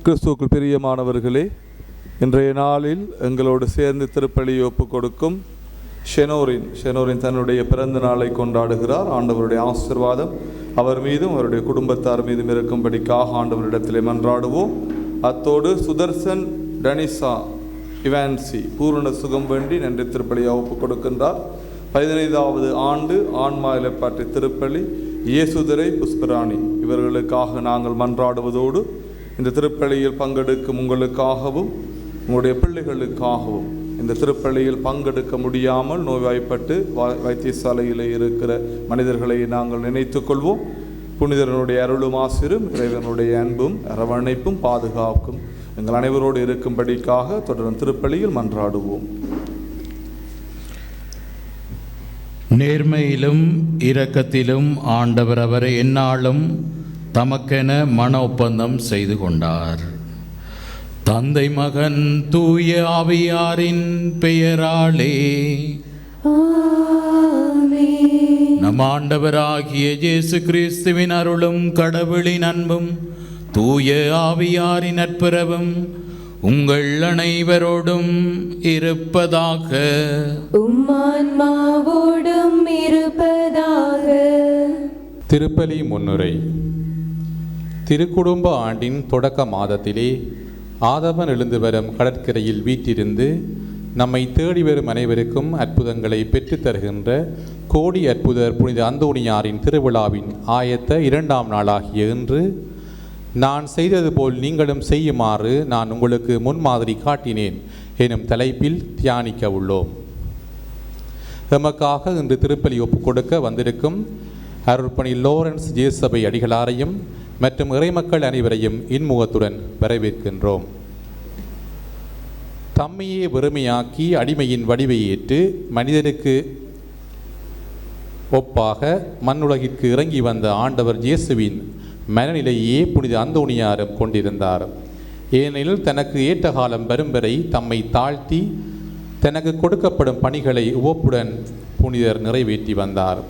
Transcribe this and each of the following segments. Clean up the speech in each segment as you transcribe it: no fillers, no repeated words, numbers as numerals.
கிறிஸ்துவுக்குள் பிரியமானவர்களே, இன்றைய நாளில் எங்களோடு சேர்ந்து திருப்பலியை ஒப்புக் கொடுக்கும் ஷெனோரின் தன்னுடைய பிறந்த நாளை கொண்டாடுகிறார். ஆண்டவருடைய ஆசீர்வாதம் அவர் மீதும் அவருடைய குடும்பத்தார் மீதும் இருக்கும்படிக்காக ஆண்டவரிடத்திலே மன்றாடுவோம். அத்தோடு சுதர்சன் டனிசா இவான்சி பூரண சுகம் வேண்டி நன்றி திருப்பலியை ஒப்புக் கொடுக்கின்றார். 15வது ஆண்டு ஆன்மா இலைப்பாற்றி திருப்பலி இயேசுதரை புஷ்பராணி இவர்களுக்காக நாங்கள் மன்றாடுவதோடு இந்த திருப்பலியில் பங்கெடுக்கும் உங்களுக்காகவும் உங்களுடைய பிள்ளைகளுக்காகவும் இந்த திருப்பலியில் பங்கெடுக்க முடியாமல் நோய்வாய்ப்பட்டு வைத்தியசாலையில் இருக்கிற மனிதர்களை நாங்கள் நினைத்துக் கொள்வோம். புனிதர்களுடைய அருளும் ஆசிரும் இறைவனுடைய அன்பும் அரவணைப்பும் பாதுகாப்பும் எங்கள் அனைவரோடு இருக்கும்படிக்காக தொடர்ந்து திருப்பலியில் மன்றாடுவோம். நேர்மையிலும் இரக்கத்திலும் ஆண்டவர் அவரை எந்நாளும் தமக்கென மன ஒப்பந்தம் செய்து கொண்டார். தந்தை மகன் தூய ஆவியாரின் பெயராலே நம் ஆண்டவராகிய இயேசு கிறிஸ்துவின் அருளும் கடவுளின் அன்பும் தூய ஆவியாரின் நட்புறவும் உங்கள் அனைவரோடும் இருப்பதாக. உம்மான்மாவோடும் இருப்பதாக. திருப்பலி முன்னுரை. திருக்குடும்ப ஆண்டின் தொடக்க மாதத்திலே ஆதவன் எழுந்து வரும் கடற்கரையில் வீற்றிருந்து நம்மை தேடி வரும் அனைவருக்கும் அற்புதங்களை பெற்றுத் தருகின்ற கோடி அற்புதர் புனித அந்தோணியாரின் திருவிழாவின் ஆயத்த 2ஆம் நாளாகிய இன்று நான் செய்தது போல் நீங்களும் செய்யுமாறு நான் உங்களுக்கு முன்மாதிரி காட்டினேன் எனும் தலைப்பில் தியானிக்க உள்ளோம். எமக்காக இன்று திருப்பலி ஒப்புக் கொடுக்க வந்திருக்கும் அருட்பணி லோரன்ஸ் ஜேசபை அடிகளாரையும் மற்றும் இறைமக்கள் அனைவரையும் இன்முகத்துடன் வரவேற்கின்றோம். தம்மையே வெறுமையாக்கி அடிமையின் வடிவை ஏற்று மனிதருக்கு ஒப்பாக மண்ணுலகிற்கு இறங்கி வந்த ஆண்டவர் இயேசுவின் மனநிலையே புனித அந்தோணியாரும் கொண்டிருந்தார். ஏனெனில் தனக்கு ஏற்ற காலம் வரும் வரை தம்மை தாழ்த்தி தனக்கு கொடுக்கப்படும் பணிகளை உவப்புடன் புனிதர் நிறைவேற்றி வந்தார்.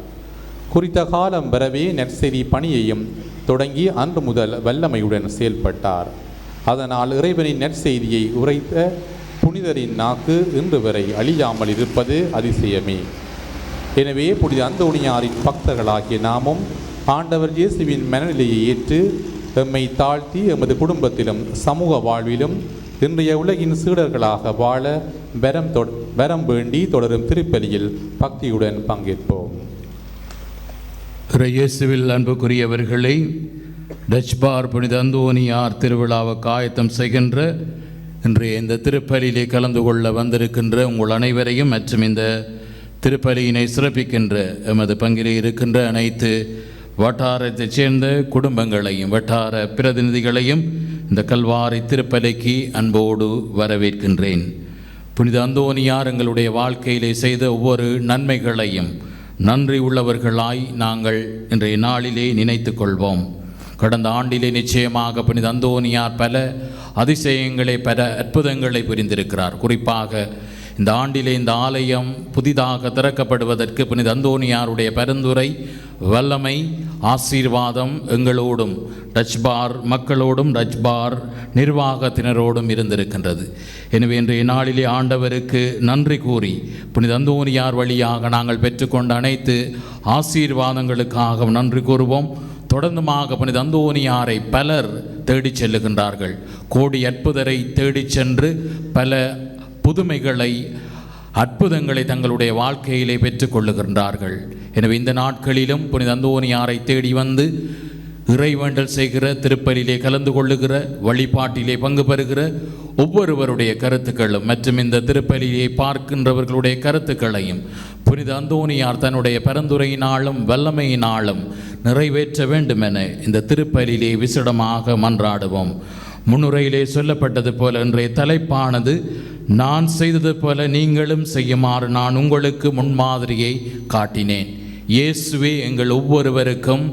குறித்த காலம் வரவே நற்செய்தி பணியையும் தொடங்கி அன்று முதல் வல்லமையுடன் செயல்பட்டார். அதனால் இறைவனின் நற்செய்தியை உரைத்த புனிதரின் நாக்கு இன்று வரை அழியாமல் இருப்பது அதிசயமே. எனவே புனித அந்தோணியாரின் பக்தர்களாகிய நாமும் ஆண்டவர் இயேசுவின் மனநிலையை ஏற்று எம்மை தாழ்த்தி எமது குடும்பத்திலும் சமூக வாழ்விலும் இன்றைய உலகின் சீடர்களாக வாழ வரம் வேண்டி தொடரும் திருப்பலியில் பக்தியுடன் பங்கேற்போம். இயேசுவில் அன்புக்குரியவர்களை, டச்பார் புனித அந்தோணியார் திருவிழாவுக்கு ஆயத்தம் செய்கின்ற இன்றைய இந்த திருப்பலியிலே கலந்து கொள்ள வந்திருக்கின்ற உங்கள் அனைவரையும் மற்றும் இந்த திருப்பலியினை சிறப்பிக்கின்ற எமது பங்கிலே இருக்கின்ற அனைத்து வட்டாரத்தைச் சேர்ந்த குடும்பங்களையும் வட்டார பிரதிநிதிகளையும் இந்த கல்வாரி திருப்பலிக்கு அன்போடு வரவேற்கின்றேன். புனித அந்தோணியார் எங்களுடைய வாழ்க்கையிலே செய்த ஒவ்வொரு நன்மைகளையும் நன்றி உள்ளவர்களாய் நாங்கள் இன்றைய நாளிலே நினைத்து கொள்வோம். கடந்த ஆண்டிலே நிச்சயமாக புனித அந்தோணியார் பல அதிசயங்களை பல அற்புதங்களை புரிந்திருக்கிறார். குறிப்பாக இந்த ஆண்டிலே இந்த ஆலயம் புதிதாக திறக்கப்படுவதற்கு புனித அந்தோணியாருடைய பரிந்துரை, வல்லமை, ஆசீர்வாதம் எங்களோடும் டச்பார் மக்களோடும் டச்பார் நிர்வாகத்தினரோடும் இருந்திருக்கின்றது. எனவே இன்றைய நாளிலே ஆண்டவருக்கு நன்றி கூறி புனித அந்தோணியார் வழியாக நாங்கள் பெற்றுக்கொண்ட அனைத்து ஆசீர்வாதங்களுக்காக நன்றி கூறுவோம். தொடர்ந்துமாக புனித அந்தோணியாரை பலர் தேடிச் செல்லுகின்றார்கள். கோடி அற்புதரை தேடிச் சென்று பல புதுமைகளை அற்புதங்களை தங்களுடைய வாழ்க்கையிலே பெற்றுக்கொள்ளுகின்றார்கள். எனவே இந்த நாட்களிலும் புனித அந்தோணியாரை தேடி வந்து இறைவேண்டல் செய்கிற, திருப்பலியிலே கலந்து கொள்ளுகிற, வழிபாட்டிலே பங்கு பெறுகிற ஒவ்வொருவருடைய கருத்துக்களும் மற்றும் இந்த திருப்பலியை பார்க்கின்றவர்களுடைய கருத்துக்களையும் புனித அந்தோணியார் தன்னுடைய பரிந்துரையினாலும் வல்லமையினாலும் நிறைவேற்ற வேண்டுமென இந்த திருப்பலியிலே விசேடமாக மன்றாடுவோம். முன்னுரையிலே சொல்லப்பட்டது போல இன்றைய தலைப்பானது நான் செய்தது போல நீங்களும் செய்யுமாறு நான் உங்களுக்கு முன்மாதிரியை காட்டினேன். இயேசுவே எங்கள் ஒவ்வொருவருக்கும்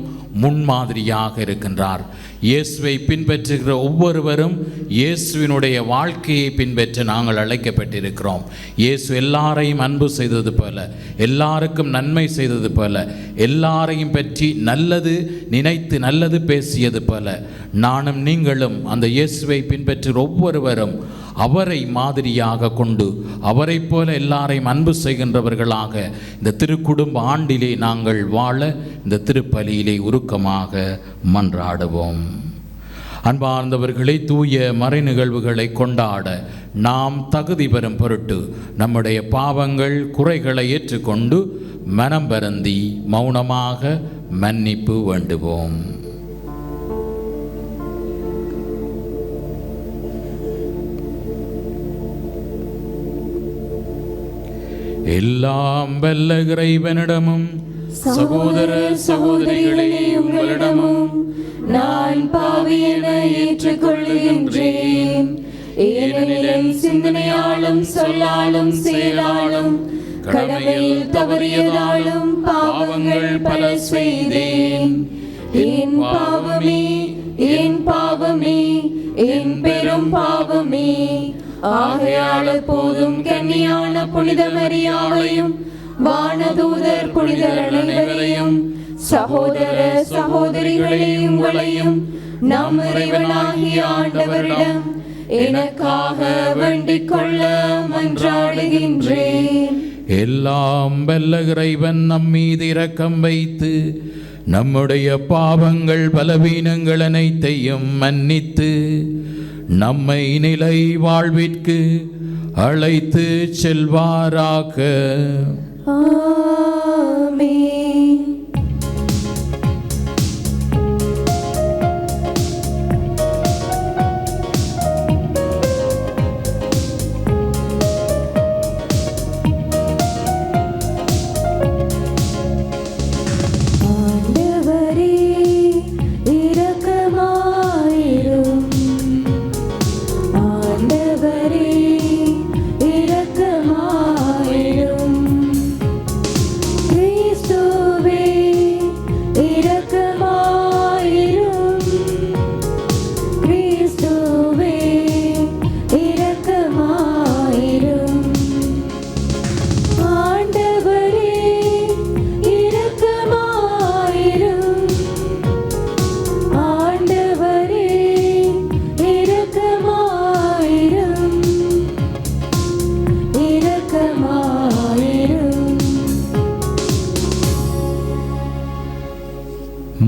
முன்மாதிரியாக இருக்கின்றார். இயேசுவை பின்பற்றுகிற ஒவ்வொருவரும் இயேசுவினுடைய வாழ்க்கையை பின்பற்ற நாங்கள் அழைக்கப்பட்டிருக்கிறோம். இயேசு எல்லாரையும் அன்பு செய்தது போல, எல்லாருக்கும் நன்மை செய்தது போல, எல்லாரையும் பற்றி நல்லது நினைத்து நல்லது பேசியது போல, நானும் நீங்களும் அந்த இயேசுவை பின்பற்றுகிற ஒவ்வொருவரும் அவரை மாதிரியாக கொண்டு அவரை போல எல்லாரையும் அன்பு செய்கின்றவர்களாக இந்த திருக்குடும்ப ஆண்டிலே நாங்கள் வாழ இந்த திருப்பலியிலே உருக்கமாக மன்றாடுவோம். அன்பார்ந்தவர்களை, தூய மறை நிகழ்வுகளை கொண்டாட நாம் தகுதி பெறும் பொருட்டு நம்முடைய பாவங்கள் குறைகளை ஏற்றுக்கொண்டு மனம் வருந்தி மௌனமாக மன்னிப்பு வேண்டுவோம். எல்லாம் வல்ல இறைவனிடமும் சகோதர சகோதரிகளே உங்களிடமும் நான் பாவி என ஏற்றுக்கொள்கின்றேன். ஏனெனில் என் சிந்தனையாலும் சொல்லாலும் செயலாலும் கடமையில் தவறியதாலும் பாவங்கள் பல செய்தேன். என் பாவமே, என் பாவமே, என் பெரும் பாவமே. ஆகையால் எப்போதும் கன்னியான புனித மரியாளையும் வானதூதர் புனிதர் அனைவரையும் சகோதர சகோதரிகளே உங்களையும் நம் இறைவனாகிய ஆண்டவரிடம் எனக்காக வேண்டிக் கொள்ள மன்றாடுகின்றேன். எல்லாம் வல்ல இறைவன் நம் மீது இரக்கம் வைத்து நம்முடைய பாவங்கள் பலவீனங்கள் அனைத்தையும் மன்னித்து நம்மை நிலை வாழ்விற்கு அழைத்து செல்வாராக. ஆமென்.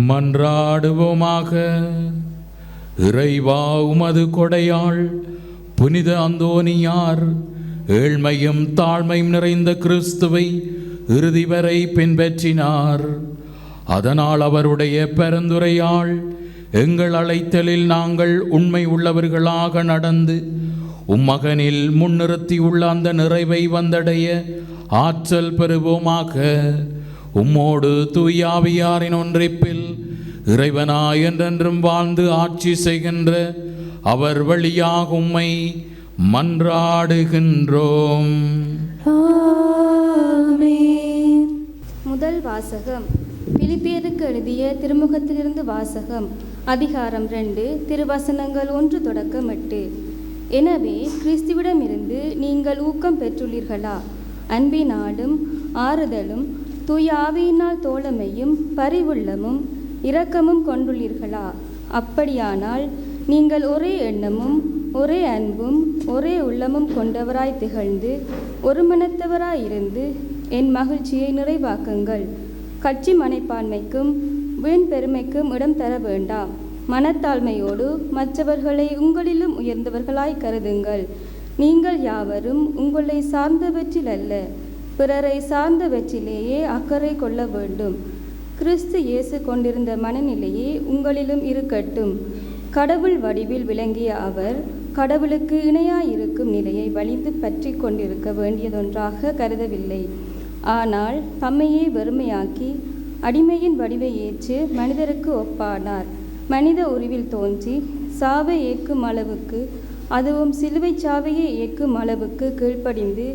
மன்றாடுவோமாக. இறைவா, உமது கொடையாள் புனித அந்தோனியார் ஏழ்மையும் தாழ்மையும் நிறைந்த கிறிஸ்துவை இறுதி வரை பின்பற்றினார். அதனால் அவருடைய பரிந்துரையால் எங்கள் அழைத்தலில் நாங்கள் உண்மை உள்ளவர்களாக நடந்து உம்மகனில் முன்னிறுத்தியுள்ள அந்த நிறைவை வந்தடைய ஆற்றல் பெறுவோமாக. உம்மோடு தூயாவியாரின் ஒன்றிப்பில் இறைவனாய் என்றென்றும் வாழ்ந்து ஆட்சி செய்கின்ற அவர் வழியாக உம்மை மன்றாடுகின்றோம். ஆமென். முதல் வாசகம். பிலிப்பியருக்கு எழுதிய திருமுகத்திலிருந்து வாசகம். அதிகாரம் 2, திருவசனங்கள் 1 தொடக்கம் 8. எனவே கிறிஸ்துவிடமிருந்து நீங்கள் ஊக்கம் பெற்றுள்ளீர்களா? அன்பினாலும் ஆறுதலும் தூய ஆவியினால் தோழமையும் பரிவுள்ளமும் இரக்கமும் கொண்டுள்ளீர்களா? அப்படியானால் நீங்கள் ஒரே எண்ணமும் ஒரே அன்பும் ஒரே உள்ளமும் கொண்டவராய் திகழ்ந்து ஒரு மனத்தவராயிருந்து என் மகிழ்ச்சியை நிறைவாக்குங்கள். கட்சி மனைப்பான்மைக்கும் வீண் பெருமைக்கும் இடம் தர வேண்டாம். மனத்தாழ்மையோடு மற்றவர்களை உங்களிலும் உயர்ந்தவர்களாய் கருதுங்கள். நீங்கள் யாவரும் உங்களை சார்ந்தவற்றில் அல்ல, பிறரை சார்ந்தவற்றிலேயே அக்கறை கொள்ள வேண்டும். கிறிஸ்து இயேசு கொண்டிருந்த மனநிலையே உங்களிலும் இருக்கட்டும். கடவுள் வடிவில் விளங்கிய அவர் கடவுளுக்கு இணையாயிருக்கும் நிலையை வலிந்து பற்றி கொண்டிருக்க வேண்டியதொன்றாக கருதவில்லை. ஆனால் தம்மையே வெறுமையாக்கி அடிமையின் வடிவை ஏற்று மனிதருக்கு ஒப்பானார். மனித உருவில் தோன்றி சாவை ஏற்கும் அளவுக்கு, அதுவும் சிலுவை சாவையே ஏற்கும் அளவுக்கு கீழ்ப்படிந்து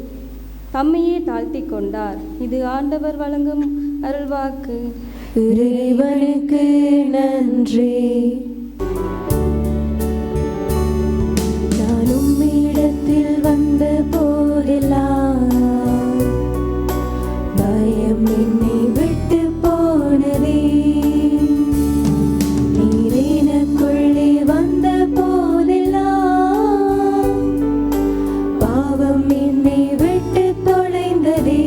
தம்மையே தாழ்த்தி கொண்டார். இது ஆண்டவர் வழங்கும் அருள்வாக்கு. இறைவனுக்கு நன்றி. நான் உம்மிடத்தில் வந்த போதெல்லாம் பயம் என்னை விட்டு போனதே. நீர் எனக்குள்ளே வந்த போதெல்லாம் பாவம் என்னை விட்டு தொலைந்ததே.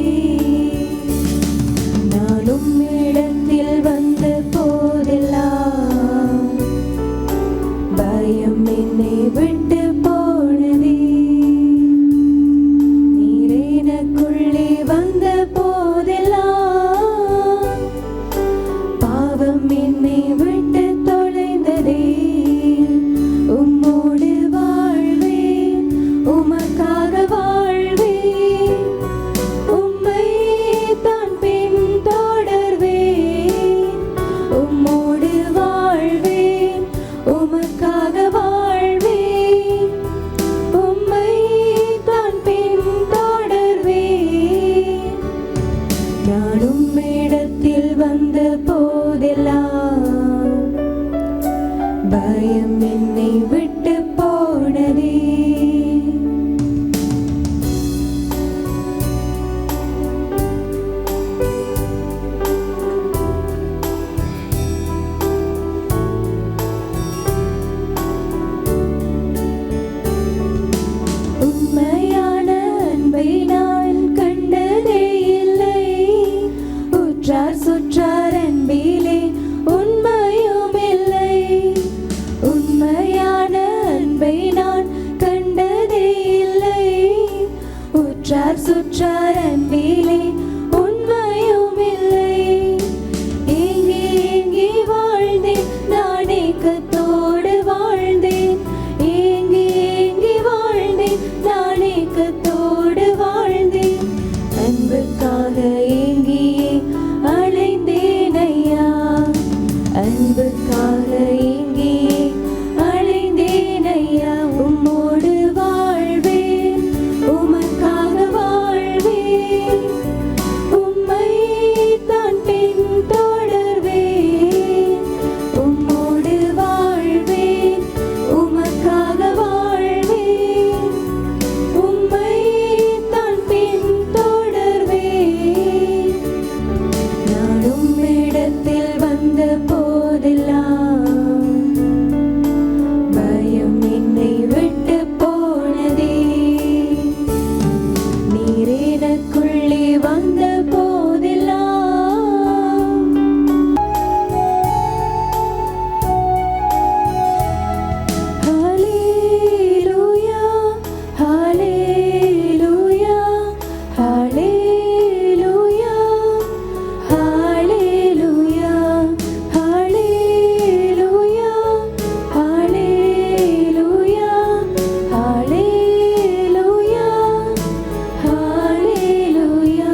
நான் உம்மிடத்தில் வந்த போதெல்லாம் பயம் என்னை விட்டு போனதே. நீர் எனக்குள்ளே வந்த போதெல்லாம் பாவம் என்னை விட்டு தொலைந்ததே. உம்மோடு வாழ்வேன், உமக்காக வாழ்வேன், உம்மை தான் பின்தொடர்வேன். உம்மோடு வாழ்வேன், உமக்காக வாழ்வேன், உம்மை தான் பின்தொடர்வேன். நான் உம்மிடத்தில் வந்த போதெல்லாம் பயம் என்னை விட்டு போனதே. உண்மையான அன்பை நான் கண்டதே இல்லை. உற்றார் சுற்றார் அன்பிலே உண்மையும் இல்லை. உண்மையான அன்பை நான் கண்டதே இல்லை. உற்றார் சுற்றார் அன்பிலே உண்மையும் இல்லை. ஏங்கி ஏங்கி வாழ்ந்தேன், நான் ஏக்கத்தோடு வாழ்ந்தேன். ஏங்கி ஏங்கி வாழ்ந்தேன், நான் ஏக்கத்தோடு வாழ்ந்தேன். அன்புக்காக ஏங்கியே அழைந்தேன் ஐயா. அன்புக்காக ஏங்கியே அழைந்தேன் ஐயா. உம்மோடு வாழ்வேன், உமக்காக வாழ்வேன், உம்மை தான் பின்தொடர்வேன். உம்மோடு வாழ்வேன், உமக்காக வாழ்வேன், உம்மை தான் பின்தொடர்வேன். நான் உம்மிடத்தில் வந்த போதெல்லாம் பயம் என்னை விட்டு போனதே. நீர் எனக்குள்ளே வந்த போதெல்லாம் ஹல்லேலூயா, ஹல்லேலூயா, ஹல்லேலூயா, ஹல்லேலூயா, ஹல்லேலூயா, ஹல்லேலூயா, ஹல்லேலூயா, ஹல்லேலூயா.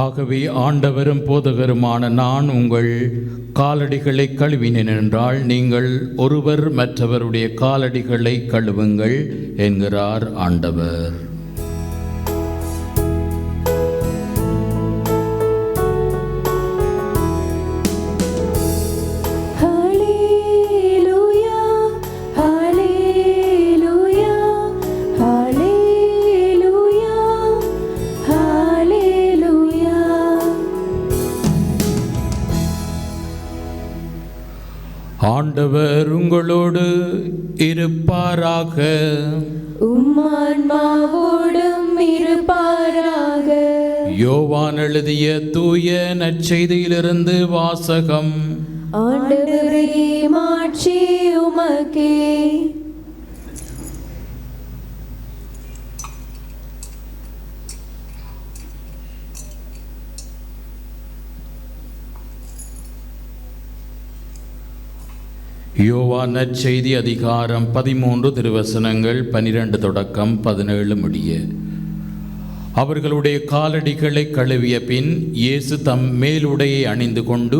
ஆகவே ஆண்டவரும் போதகருமான நான் உங்கள் காலடிகளை கழுவினேன் என்றால் நீங்கள் ஒருவர் மற்றவருடைய காலடிகளை கழுவுங்கள் என்கிறார் ஆண்டவர். ஹல்லேலூயா, ஹல்லேலூயா, ஹல்லேலூயா, ஹல்லேலூயா. ஆண்டவர் உங்களோடு இருப்பாராக. உம்மான்மாவோடும் இருப்பாராக. யோவான் எழுதிய தூய நற்செய்தியிலிருந்து வாசகம். ஆண்டவரே, மாட்சி உமக்கே. யோவான் நற்செய்தி அதிகாரம் 13 திருவசனங்கள் 12 தொடக்கம் 17 முடிய. அவர்களுடைய காலடிகளை கழுவிய பின் இயேசு தம் மேலுடையை அணிந்து கொண்டு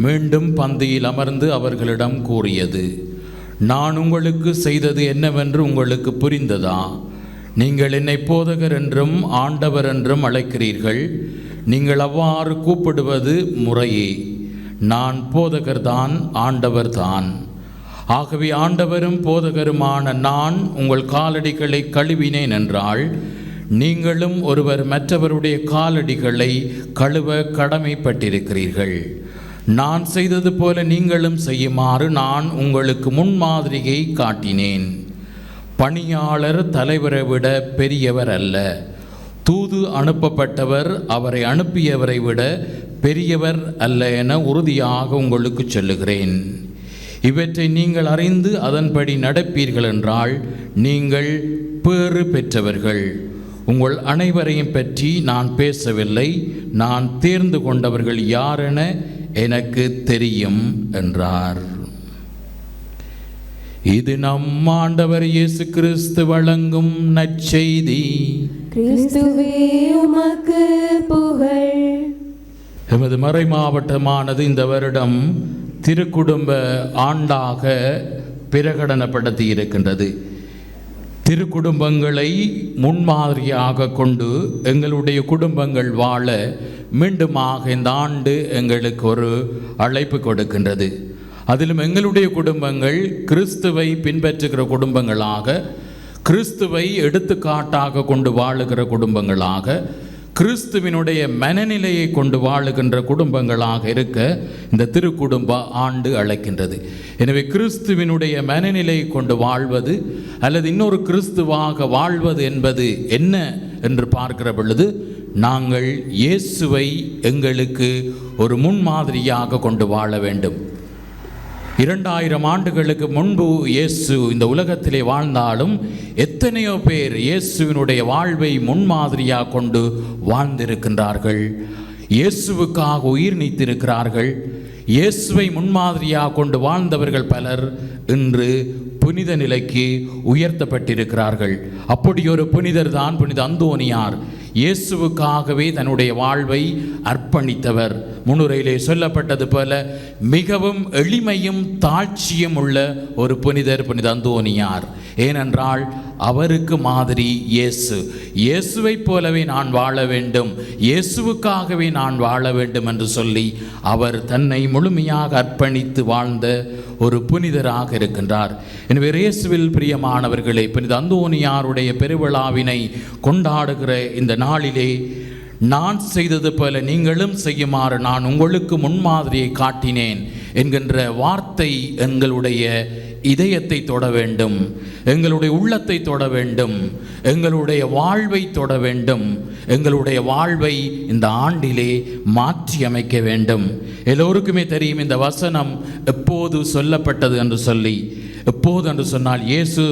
மீண்டும் பந்தியில் அமர்ந்து அவர்களிடம் கூறியது, நான் உங்களுக்கு செய்தது என்னவென்று உங்களுக்கு புரிந்ததா? நீங்கள் என்னை போதகர் என்றும் ஆண்டவர் என்றும் அழைக்கிறீர்கள். நீங்கள் அவ்வாறு கூப்பிடுவது முறையே. நான் போதகர்தான், ஆண்டவர்தான். ஆகவே ஆண்டவரும் போதகருமான நான் உங்கள் காலடிகளை கழுவினேன் என்றால், நீங்களும் ஒருவர் மற்றவருடைய காலடிகளை கழுவ கடமைப்பட்டிருக்கிறீர்கள். நான் செய்தது போல நீங்களும் செய்யுமாறு நான் உங்களுக்கு முன்மாதிரியை காட்டினேன். பணியாளர் தலைவரை விட பெரியவர் அல்ல, தூது அனுப்பப்பட்டவர் அவரை அனுப்பியவரை விட பெரியவர் அல்ல என உறுதியாக உங்களுக்கு சொல்லுகிறேன். இவற்றை நீங்கள் அறிந்து அதன்படி நடப்பீர்கள் என்றால் நீங்கள் பேறு பெற்றவர்கள். உங்கள் அனைவரையும் பற்றி நான் பேசவில்லை, நான் தேர்ந்து கொண்டவர்கள் யாரென எனக்கு தெரியும் என்றார். இது நம் ஆண்டவர் இயேசு கிறிஸ்து வழங்கும் நற்செய்தி. கிறிஸ்துவே உமக்கு புகழ். எமது மறை மாவட்டமானது இந்த வருடம் திருக்குடும்ப ஆண்டாக பிரகடனப்படுத்தி இருக்கின்றது. திருக்குடும்பங்களை முன்மாதிரியாக கொண்டு எங்களுடைய குடும்பங்கள் வாழ மீண்டுமாக இந்த ஆண்டு எங்களுக்கு ஒரு அழைப்பு கொடுக்கின்றது. அதிலும் எங்களுடைய குடும்பங்கள் கிறிஸ்துவை பின்பற்றுகிற குடும்பங்களாக, கிறிஸ்துவை எடுத்துக்காட்டாக கொண்டு வாழுகிற குடும்பங்களாக, கிறிஸ்துவினுடைய மனநிலையை கொண்டு வாழுகின்ற குடும்பங்களாக இருக்க இந்த திருக்குடும்ப ஆண்டு அழைக்கின்றது. எனவே கிறிஸ்துவினுடைய மனநிலையை கொண்டு வாழ்வது அல்லது இன்னொரு கிறிஸ்துவாக வாழ்வது என்பது என்ன என்று பார்க்கிற பொழுது, நாங்கள் இயேசுவை எங்களுக்கு ஒரு முன்மாதிரியாக கொண்டு வாழ வேண்டும். 2000 ஆண்டுகளுக்கு முன்பு இயேசு இந்த உலகத்திலே வாழ்ந்தாலும் எத்தனையோ பேர் இயேசுவினுடைய வாழ்வை முன்மாதிரியாக கொண்டு வாழ்ந்திருக்கின்றார்கள். இயேசுவுக்காக உயிர் நீத்திருக்கிறார்கள். இயேசுவை முன்மாதிரியாக கொண்டு வாழ்ந்தவர்கள் பலர் இன்று புனித நிலைக்கு உயர்த்தப்பட்டிருக்கிறார்கள். அப்படி ஒரு புனிதர் தான் புனித அந்தோனியார். இயேசுவுக்காகவே தன்னுடைய வாழ்வை அர்ப்பணித்தவர். முன்னுரையிலே சொல்லப்பட்டது போல மிகவும் எளிமையும் தாழ்ச்சியும் உள்ள ஒரு புனிதர் புனித அந்தோனியார். ஏனென்றால் அவருக்கு மாதிரி இயேசு. இயேசுவைப் போலவே நான் வாழ வேண்டும், இயேசுவுக்காகவே நான் வாழ வேண்டும் என்று சொல்லி அவர் தன்னை முழுமையாக அர்ப்பணித்து வாழ்ந்த ஒரு புனிதராக இருக்கின்றார். எனவே இயேசுவில் பிரியமானவர்களே, புனித அந்தோனியாருடைய பெருவிழாவினை கொண்டாடுகிற இந்த நாளிலே நான் செய்தது போல நீங்களும் செய்யுமாறு நான் உங்களுக்கு முன்மாதிரியை காட்டினேன் என்கின்ற வார்த்தை எங்களுடைய இதயத்தை தொட வேண்டும், எங்களுடைய உள்ளத்தை தொட வேண்டும், எங்களுடைய வாழ்வை தொட வேண்டும், எங்களுடைய வாழ்வை இந்த ஆண்டிலே மாற்றி அமைக்க வேண்டும். எல்லோருக்குமே தெரியும் இந்த வசனம் எப்போது சொல்லப்பட்டது என்று சொல்லி. எப்போது என்று சொன்னால் இயேசு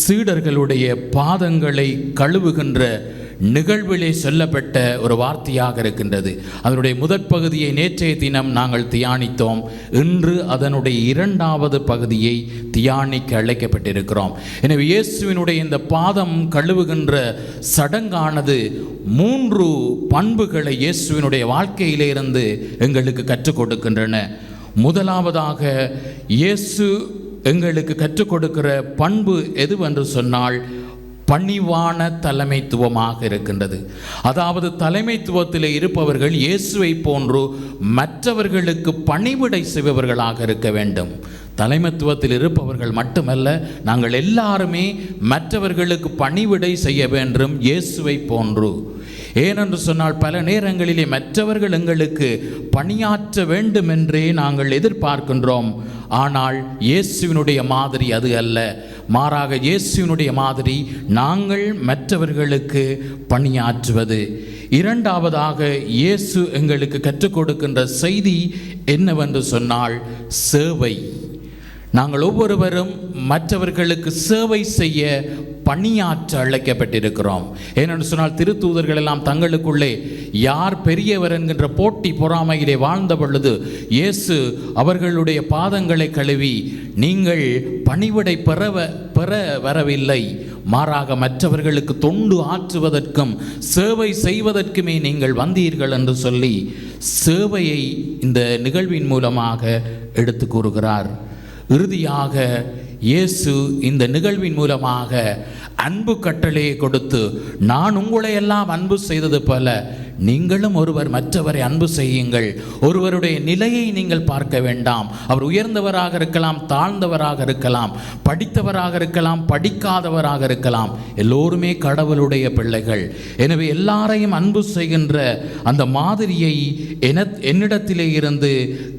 சீடர்களுடைய பாதங்களை கழுவுகின்ற நிகழ்விலே சொல்லப்பட்ட ஒரு வார்த்தையாக இருக்கின்றது. அதனுடைய முதற் பகுதியை நேற்றைய தினம் நாங்கள் தியானித்தோம். இன்று அதனுடைய 2வது பகுதியை தியானிக்க அழைக்கப்பட்டிருக்கிறோம். எனவே இயேசுவினுடைய இந்த பாதம் கழுவுகின்ற சடங்கானது 3 பண்புகளை இயேசுவினுடைய வாழ்க்கையிலே இருந்து எங்களுக்கு கற்றுக் கொடுக்கின்றன. முதலாவதாக இயேசு எங்களுக்கு கற்றுக் கொடுக்கிற பண்பு எதுவென்று சொன்னால் பணிவான தலைமைத்துவமாக இருக்கின்றது. அதாவது தலைமைத்துவத்தில் இருப்பவர்கள் இயேசுவை போன்று மற்றவர்களுக்கு பணிவிடை செய்பவர்களாக இருக்க வேண்டும். தலைமைத்துவத்தில் இருப்பவர்கள் மட்டுமல்ல, நாங்கள் எல்லாருமே மற்றவர்களுக்கு பணிவிடை செய்ய வேண்டும் இயேசுவை போன்று. ஏனென்று சொன்னால் பல நேரங்களிலே மற்றவர்கள் எங்களுக்கு பணியாற்ற வேண்டும் என்றே நாங்கள் எதிர்பார்க்கின்றோம். ஆனால் இயேசுவினுடைய மாதிரி அது அல்ல. மாறாக இயேசுவினுடைய மாதிரி நாங்கள் மற்றவர்களுக்கு பணியாற்றுவது. 2வதாக இயேசு எங்களுக்கு கற்றுக் கொடுக்கின்ற செய்தி என்னவென்று சொன்னால் சேவை. நாங்கள் ஒவ்வொருவரும் மற்றவர்களுக்கு சேவை செய்ய பணியாற்ற அழைக்கப்பட்டிருக்கிறோம். ஏனென்று சொன்னால் திருத்தூதர்கள் எல்லாம் தங்களுக்குள்ளே யார் பெரியவர் என்கின்ற போட்டி பொறாமையிலே வாழ்ந்த பொழுது இயேசு அவர்களுடைய பாதங்களை கழுவி, நீங்கள் பணிவிடை பெற வரவில்லை, மாறாக மற்றவர்களுக்கு தொண்டு ஆற்றுவதற்கும் சேவை செய்வதற்குமே நீங்கள் வந்தீர்கள் என்று சொல்லி சேவையை இந்த நிகழ்வின் மூலமாக எடுத்து கூறுகிறார். இறுதியாக இயேசு இந்த நிகழ்வின் மூலமாக அன்பு கட்டளையை கொடுத்து, நான் உங்களை எல்லாம் அன்பு செய்தது போல நீங்களும் ஒருவர் மற்றவரை அன்பு செய்யுங்கள். ஒருவருடைய நிலையை நீங்கள் பார்க்க வேண்டாம். அவர் உயர்ந்தவராக இருக்கலாம், தாழ்ந்தவராக இருக்கலாம், படித்தவராக இருக்கலாம், படிக்காதவராக இருக்கலாம். எல்லோருமே கடவுளுடைய பிள்ளைகள். எனவே எல்லாரையும் அன்பு செய்கின்ற அந்த மாதிரியை என்னிடத்திலே இருந்து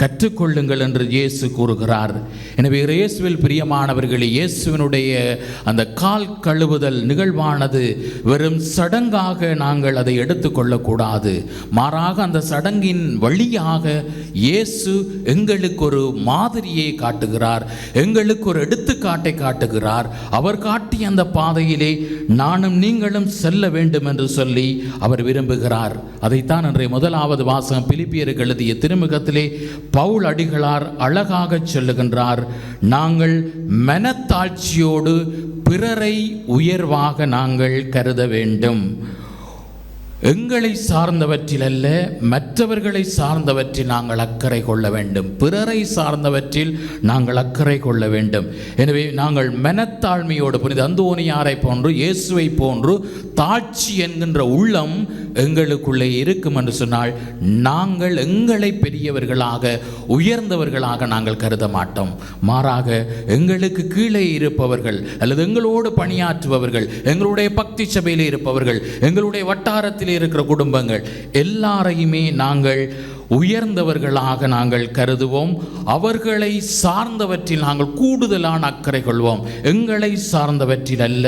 கற்றுக்கொள்ளுங்கள் என்று இயேசு கூறுகிறார். எனவே இயேசுவில் பிரியமானவர்களே, இயேசுவினுடைய அந்த கால் கழுவுதல் நிகழ்வானது வெறும் சடங்காக நாங்கள் அதை எடுத்துக்கொள்ளக்கூடாது. மாறாக அந்த சடங்கின் வழியாக இயேசு எங்களுக்கு ஒரு மாதிரியை காட்டுகிறார், எங்களுக்கு ஒரு எடுத்துக்காட்டை காட்டுகிறார். அவர் காட்டிய அந்த பாதையிலே நானும் நீங்களும் செல்ல வேண்டும் என்று சொல்லி அவர் விரும்புகிறார். அதைத்தான் இன்றைய முதலாவது வாசகம் பிலிப்பியருக்கு எழுதிய திருமுகத்திலே பவுல் அடிகளார் அழகாக சொல்லுகின்றார். நாங்கள் மனத்தாட்சியோடு பிறரை உயர்வாக நாங்கள் கருத வேண்டும். எங்களை சார்ந்தவற்றில் அல்ல, மற்றவர்களை சார்ந்தவற்றில் நாங்கள் அக்கறை கொள்ள வேண்டும். பிறரை சார்ந்தவற்றில் நாங்கள் அக்கறை கொள்ள வேண்டும். எனவே நாங்கள் மனத்தாழ்மையோடு, புனித அந்தோனியாரை போன்று, இயேசுவை போன்று தாட்சி என்கின்ற உள்ளம் எங்களுக்குள்ளே இருக்கும் என்று சொன்னால், நாங்கள் எங்களை பெரியவர்களாக, உயர்ந்தவர்களாக நாங்கள் கருத மாட்டோம். மாறாக எங்களுக்கு கீழே இருப்பவர்கள் அல்லது எங்களோடு பணியாற்றுபவர்கள், எங்களுடைய பக்தி சபையில் இருப்பவர்கள், எங்களுடைய வட்டாரத்தில் இருக்கிற குடும்பங்கள் எல்லாரையுமே நாங்கள் உயர்ந்தவர்களாக நாங்கள் கருதுவோம். அவர்களை சார்ந்தவற்றில் நாங்கள் கூடுதலான அக்கறை கொள்வோம். எங்களை சார்ந்தவற்றில் அல்ல,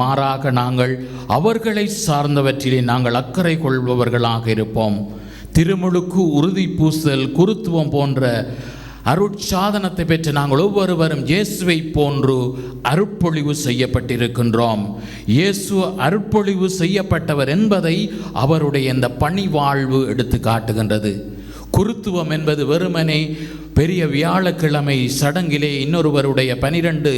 மாறாக நாங்கள் அவர்களை சார்ந்தவற்றிலே நாங்கள் அக்கறை கொள்பவர்களாக இருப்போம். திருமுழுக்கு, உறுதி பூசல், குருத்துவம் போன்ற அருட்சாதனத்தை பெற்று நாங்கள் ஒவ்வொருவரும் இயேசுவை போன்று அருட்பொழிவு செய்யப்பட்டிருக்கின்றோம். இயேசு அருட்பொழிவு செய்யப்பட்டவர் என்பதை அவருடைய இந்த பணிவாழ்வு எடுத்து காட்டுகின்றது. குருத்துவம் என்பது வெறுமனே பெரிய வியாழக்கிழமை சடங்கிலே இன்னொருவருடைய 12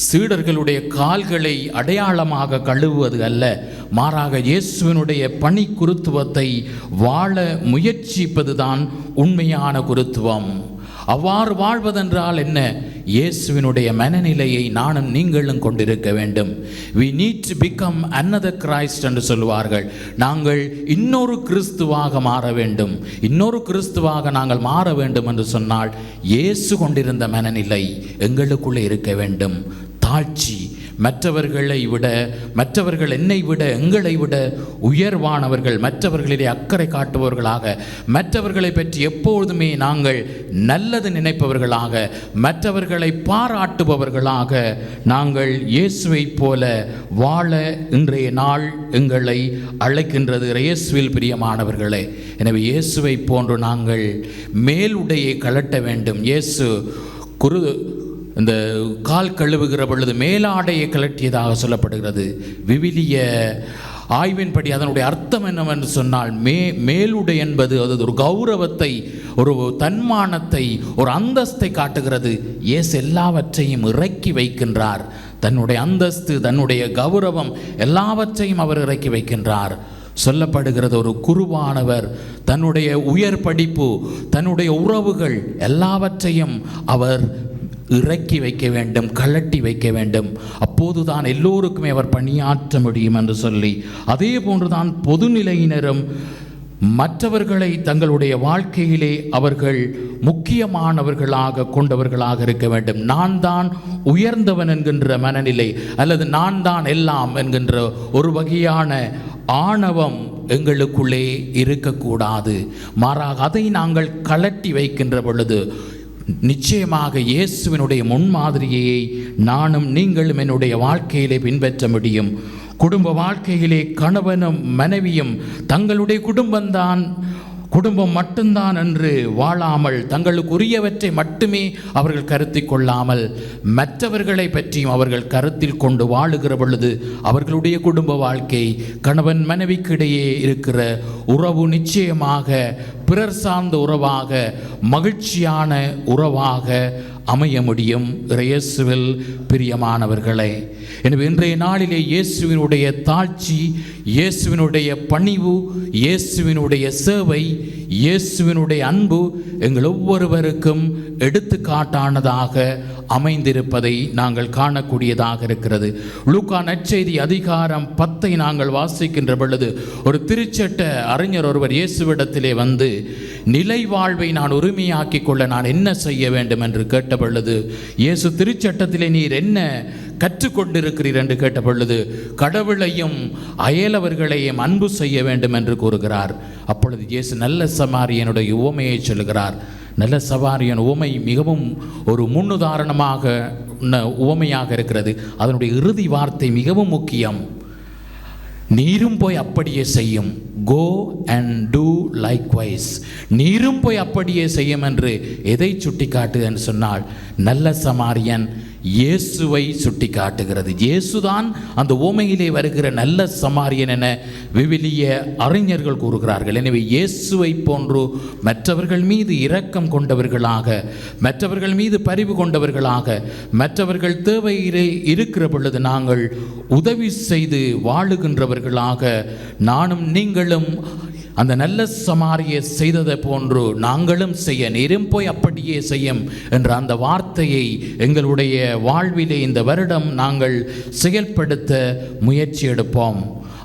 சீடர்களுடைய கால்களை அடையாளமாக கழுவுவது அல்ல, மாறாக இயேசுவினுடைய பணி குருத்துவத்தை வாழ முயற்சிப்பதுதான் உண்மையான குருத்துவம். அவ்வாறு வாழ்வதென்றால் என்ன? இயேசுவினுடைய மனநிலையை நானும் நீங்களும் கொண்டிருக்க வேண்டும். we need to become another Christ என்று சொல்வார்கள். நாங்கள் இன்னொரு கிறிஸ்துவாக மாற வேண்டும். இன்னொரு கிறிஸ்துவாக நாங்கள் மாற வேண்டும் என்று சொன்னால் இயேசு கொண்டிருந்த மனநிலை எங்களுக்குள்ளே இருக்க வேண்டும். தாழ்ச்சி, மற்றவர்களை விட, மற்றவர்கள் என்னை விட, எங்களை விட உயர்வானவர்கள், மற்றவர்களிலே அக்கறை காட்டுபவர்களாக, மற்றவர்களை பற்றி எப்பொழுதுமே நாங்கள் நல்லது நினைப்பவர்களாக, மற்றவர்களை பாராட்டுபவர்களாக நாங்கள் இயேசுவை போல வாழ இன்றைய நாள் எங்களை அழைக்கின்றது. இயேசுவில் பிரியமானவர்களே, எனவே இயேசுவை போன்று நாங்கள் மேலுடையை கழட்ட வேண்டும். இயேசு இந்த கால் கழுவுகிற பொழுது மேலாடையை கழட்டியதாக சொல்லப்படுகிறது. விவிலிய ஆய்வின்படி அதனுடைய அர்த்தம் என்னவென்று சொன்னால், மேலுடை என்பது அது ஒரு கௌரவத்தை, ஒரு தன்மானத்தை, ஒரு அந்தஸ்தை காட்டுகிறது. இயேசு எல்லாவற்றையும் இறக்கி வைக்கின்றார். தன்னுடைய அந்தஸ்து, தன்னுடைய கௌரவம் எல்லாவற்றையும் அவர் இறக்கி வைக்கின்றார். சொல்லப்படுகிறது, ஒரு குருவானவர் தன்னுடைய உயர் படிப்பு, தன்னுடைய உறவுகள் எல்லாவற்றையும் அவர் இறக்கி வைக்க வேண்டும், கழட்டி வைக்க வேண்டும். அப்போதுதான் எல்லோருக்குமே அவர் பணியாற்ற முடியும் என்று சொல்லி, அதே போன்றுதான் பொதுநிலையினரும் மற்றவர்களை தங்களுடைய வாழ்க்கையிலே அவர்கள் முக்கியமானவர்களாக கொண்டவர்களாக இருக்க வேண்டும். நான் தான் உயர்ந்தவன் என்கின்ற மனநிலை அல்லது நான் தான் எல்லாம் என்கின்ற ஒரு வகையான ஆணவம் எங்களுக்குள்ளே இருக்கக்கூடாது. மாறாக அதை நாங்கள் கழட்டி வைக்கின்ற பொழுது நிச்சயமாக இயேசுவினுடைய முன்மாதிரியை நானும் நீங்களும் என்னுடைய வாழ்க்கையிலே பின்பற்ற முடியும். குடும்ப வாழ்க்கையிலே கணவனும் மனைவியும் தங்களுடைய குடும்பம் மட்டும்தான் என்று வாழாமல், தங்களுக்கு உரியவற்றை மட்டுமே அவர்கள் கருத்தில் கொள்ளாமல் மற்றவர்களை பற்றியும் அவர்கள் கருத்தில் கொண்டு வாழுகிற பொழுது அவர்களுடைய குடும்ப வாழ்க்கை, கணவன் மனைவிக்கிடையே இருக்கிற உறவு நிச்சயமாக பிறர் சார்ந்த உறவாக, மகிழ்ச்சியான உறவாக அமைய முடியும். இயேசுவில் பிரியமானவர்களே, எனவே இன்றைய நாளிலே இயேசுவினுடைய தாழ்ச்சி, இயேசுவினுடைய பணிவு, இயேசுவினுடைய சேவை, இயேசுவினுடைய அன்பு எங்கள் ஒவ்வொருவருக்கும் எடுத்துக்காட்டானதாக அமைந்திருப்பதை நாங்கள் காணக்கூடியதாக இருக்கிறது. லூக்கா நற்செய்தி அதிகாரம் 10 நாங்கள் வாசிக்கின்ற பொழுது ஒரு திருச்சட்ட அறிஞர் ஒருவர் இயேசுவிடத்திலே வந்து, நிலை வாழ்வை நான் உரிமையாக்கி கொள்ள நான் என்ன செய்ய வேண்டும் என்று கேட்ட பொழுது, இயேசு திருச்சட்டத்திலே நீர் என்ன கற்றுக்கொண்டிருக்கிறீர் என்று கேட்ட பொழுது, கடவுளையும் அயலவர்களையும் அன்பு செய்ய வேண்டும் என்று கூறுகிறார். அப்பொழுது இயேசு நல்ல சமாரியனுடைய உவமையை சொல்லுகிறார். நல்ல சமாரியன் உவமை மிகவும் ஒரு முன்னுதாரணமாக உவமையாக இருக்கிறது. அதனுடைய இறுதி வார்த்தை மிகவும் முக்கியம். நீரும் போய் அப்படியே செய்யும், கோ அண்ட் டூ லைக்வைஸ். நீரும் போய் அப்படியே செய்யும் என்று எதை சுட்டி காட்டு என்று சொன்னால், நல்ல சமாரியன் இயேசுவை சுட்டி காட்டுகிறது. இயேசுதான் அந்த உவமையிலே வருகிற நல்ல சமாரியன் என விவிலிய அறிஞர்கள் கூறுகிறார்கள். எனவே இயேசுவை போன்று மற்றவர்கள் மீது இரக்கம் கொண்டவர்களாக, மற்றவர்கள் மீது பரிவு கொண்டவர்களாக, மற்றவர்கள் தேவையிலே இருக்கிற பொழுது நாங்கள் உதவி செய்து வாழுகின்றவர்களாக நானும் நீங்களும் அந்த நல்ல சமாரியை செய்ததை போன்று நாங்களும் செய்ய, நீரும் போய் அப்படியே செய்யும் என்ற அந்த வார்த்தையை எங்களுடைய வாழ்விலே இந்த வருடம் நாங்கள் செயல்படுத்த முயற்சி எடுப்போம்.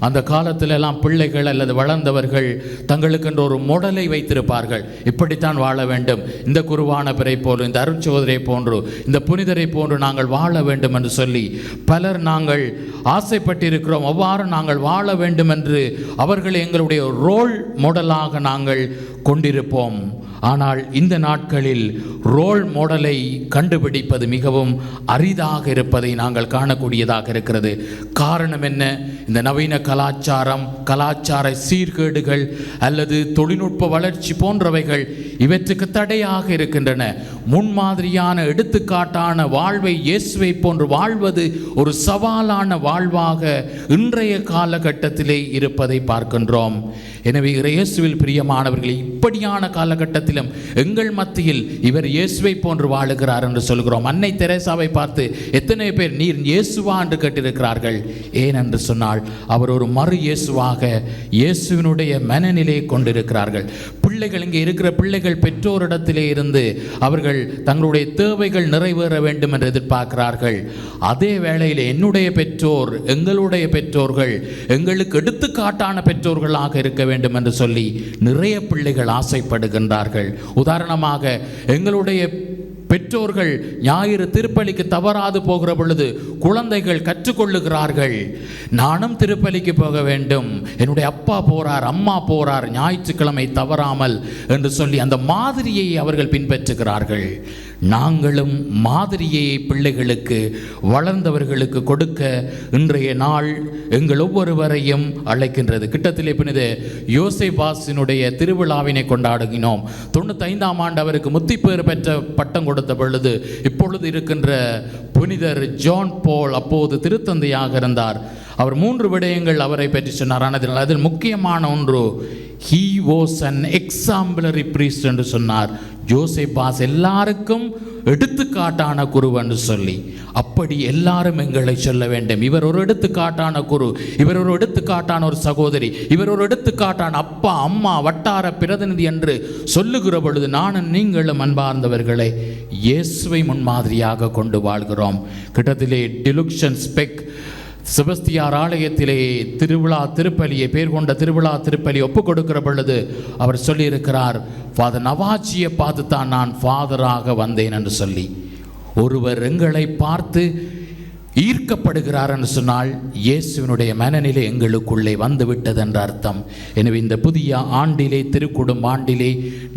அந்த காலத்திலெல்லாம் பிள்ளைகள் அல்லது வளர்ந்தவர்கள் தங்களுக்கென்று ஒரு மொடலை வைத்திருப்பார்கள். இப்படித்தான் வாழ வேண்டும், இந்த குருவான பிறை போன்று, இந்த அருட்சோதரை போன்று, இந்த புனிதரை போன்று நாங்கள் வாழ வேண்டும் என்று சொல்லி பலர் நாங்கள் ஆசைப்பட்டிருக்கிறோம். அவ்வாறு நாங்கள் வாழ வேண்டும் என்று அவர்களை எங்களுடைய ரோல் மாடலாக நாங்கள் கொண்டிருப்போம். ஆனால் இந்த நாட்களில் ரோல் மாடலை கண்டுபிடிப்பது மிகவும் அரிதாக இருப்பதை நாங்கள் காணக்கூடியதாக இருக்கிறது. காரணம் என்ன? இந்த நவீன கலாச்சாரம், கலாச்சார சீர்கேடுகள் அல்லது தொழில்நுட்ப வளர்ச்சி போன்றவைகள் இவற்றுக்கு தடையாக இருக்கின்றன. முன்மாதிரியான எடுத்துக்காட்டான வாழ்வை இயேசுவை போன்று வாழ்வது ஒரு சவாலான வாழ்வாக இன்றைய காலகட்டத்திலே இருப்பதை பார்க்கின்றோம். எனவே இயேசுவில் பிரியமானவர்களே, இப்படியான காலகட்டத்திலும் எங்கள் மத்தியில் இவர் இயேசுவை போன்று வாழுகிறார் என்று சொல்கிறோம். அன்னை தெரேசாவை பார்த்து எத்தனை பேர் நீர் இயேசுவா என்று கேட்டிருக்கிறார்கள். ஏன் என்று சொன்னால் அவர் ஒரு மறு இயேசுவாக இயேசுவினுடைய மனநிலையை கொண்டிருக்கிறார்கள். பிள்ளைகள், இங்கே இருக்கிற பிள்ளைகள் பெற்றோரிடத்திலே இருந்து அவர்கள் தங்களுடைய தேவைகள் நிறைவேற வேண்டும் என்று எதிர்பார்க்கிறார்கள். அதே வேளையில் என்னுடைய பெற்றோர், எங்களுடைய பெற்றோர்கள் எங்களுக்கு எடுத்துக்காட்டான பெற்றோர்களாக இருக்க வேண்டும் என்று சொல்லி நிறைய பிள்ளைகள் ஆசைப்படுகின்றார்கள். உதாரணமாக, எங்களுடைய பெற்றோர்கள் ஞாயிறு திருப்பலிக்கு தவறாது போகிற பொழுது குழந்தைகள் கற்றுக்கொள்ளுகிறார்கள், நானும் திருப்பலிக்கு போக வேண்டும், என்னுடைய அப்பா போறார், அம்மா போறார், ஞாயிற்றுக்கிழமை தவறாமல் என்று சொல்லி அந்த மாதிரியை அவர்கள் பின்பற்றுகிறார்கள். நாங்களும் மாதிரியை பிள்ளைகளுக்கு, வளர்ந்தவர்களுக்கு கொடுக்க இன்றைய நாள் எங்கள் ஒவ்வொருவரையும் அழைக்கின்றது. கிட்டத்திலே புனித யோசேபாசினுடைய திருவிழாவினை கொண்டாடுகிறோம். 95ஆம் ஆண்டு அவருக்கு முத்திப்பேறு பெற்ற பட்டம் கொடுத்த பொழுது இப்பொழுது இருக்கின்ற புனிதர் ஜான் பால் அப்போது திருத்தந்தையாக இருந்தார். அவர் 3 விடயங்கள் அவரை பற்றி சொன்னார். ஆனால் அதில் முக்கியமான ஒன்று, he was an exemplary priest என்று சொன்னார். யோசேபாஸ் எல்லாருக்கும் எடுத்துக்காட்டான குரு என்று சொல்லி, அப்படி எல்லாரும் எங்களை சொல்ல வேண்டும், இவர் ஒரு எடுத்துக்காட்டான குரு, இவர் ஒரு எடுத்துக்காட்டான ஒரு சகோதரி, இவர் ஒரு எடுத்துக்காட்டான அப்பா அம்மா வட்டார பிரதிநிதி என்று சொல்லுகிற பொழுது நானும் நீங்களும் அன்பார்ந்தவர்களை இயேசுவை முன்மாதிரியாக கொண்டு வாழ்கிறோம். கிட்டத்திலே டிலுக்ஷன் ஸ்பெக் செபஸ்தியார் ஆலயத்திலே திருப்பலியை, பேர் கொண்ட திருவிழா திருப்பலி ஒப்புக் கொடுக்கிற பொழுது அவர் சொல்லியிருக்கிறார், ஃபாதர் நவாஜியை பார்த்து தான் நான் ஃபாதராக வந்தேன் என்று சொல்லி. ஒருவர் எங்களை பார்த்து ஈர்க்கப்படுகிறார் என்று சொன்னால் இயேசுவினுடைய மனநிலை எங்களுக்குள்ளே வந்துவிட்டது என்ற அர்த்தம். எனவே இந்த புதிய ஆண்டிலே, திருக்குடும்ப ஆண்டிலே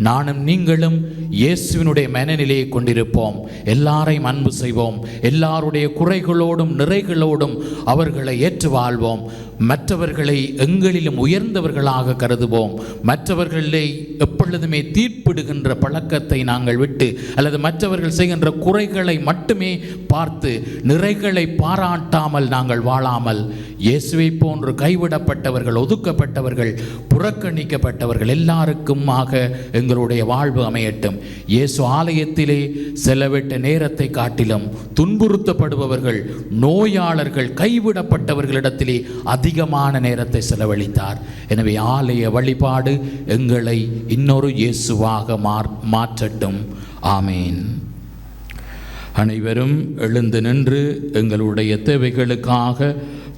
நானும் நீங்களும் இயேசுவினுடைய மனநிலையை கொண்டிருப்போம். எல்லாரையும் அன்பு செய்வோம், எல்லாருடைய குறைகளோடும் நிறைகளோடும் அவர்களை ஏற்று வாழ்வோம், மற்றவர்களை எங்களிலும் உயர்ந்தவர்களாக கருதுவோம், மற்றவர்களை எப்பொழுதுமே தீர்ப்பிடுகின்ற பழக்கத்தை நாங்கள் விட்டு, அல்லது மற்றவர்கள் செய்கின்ற குறைகளை மட்டுமே பார்த்து நிறைகளை பாராட்டாமல் நாங்கள் வாழாமல், இயேசுவை போன்று கைவிடப்பட்டவர்கள், ஒதுக்கப்பட்டவர்கள், புறக்கணிக்கப்பட்டவர்கள் எல்லாருக்குமாக எங்களுடைய வாழ்வு அமையட்டும். இயேசு ஆலயத்திலே செலவிட்ட நேரத்தை காட்டிலும் துன்புறுத்தப்படுபவர்கள், நோயாளர்கள், கைவிடப்பட்டவர்களிடத்திலே அதிகமான நேரத்தை செலவழித்தார். எனவே ஆலய வழிபாடு எங்களை இன்னொரு இயேசுவாக மாற்றட்டும். ஆமேன். அனைவரும் எழுந்து நின்று எங்களுடைய தேவைகளுக்காக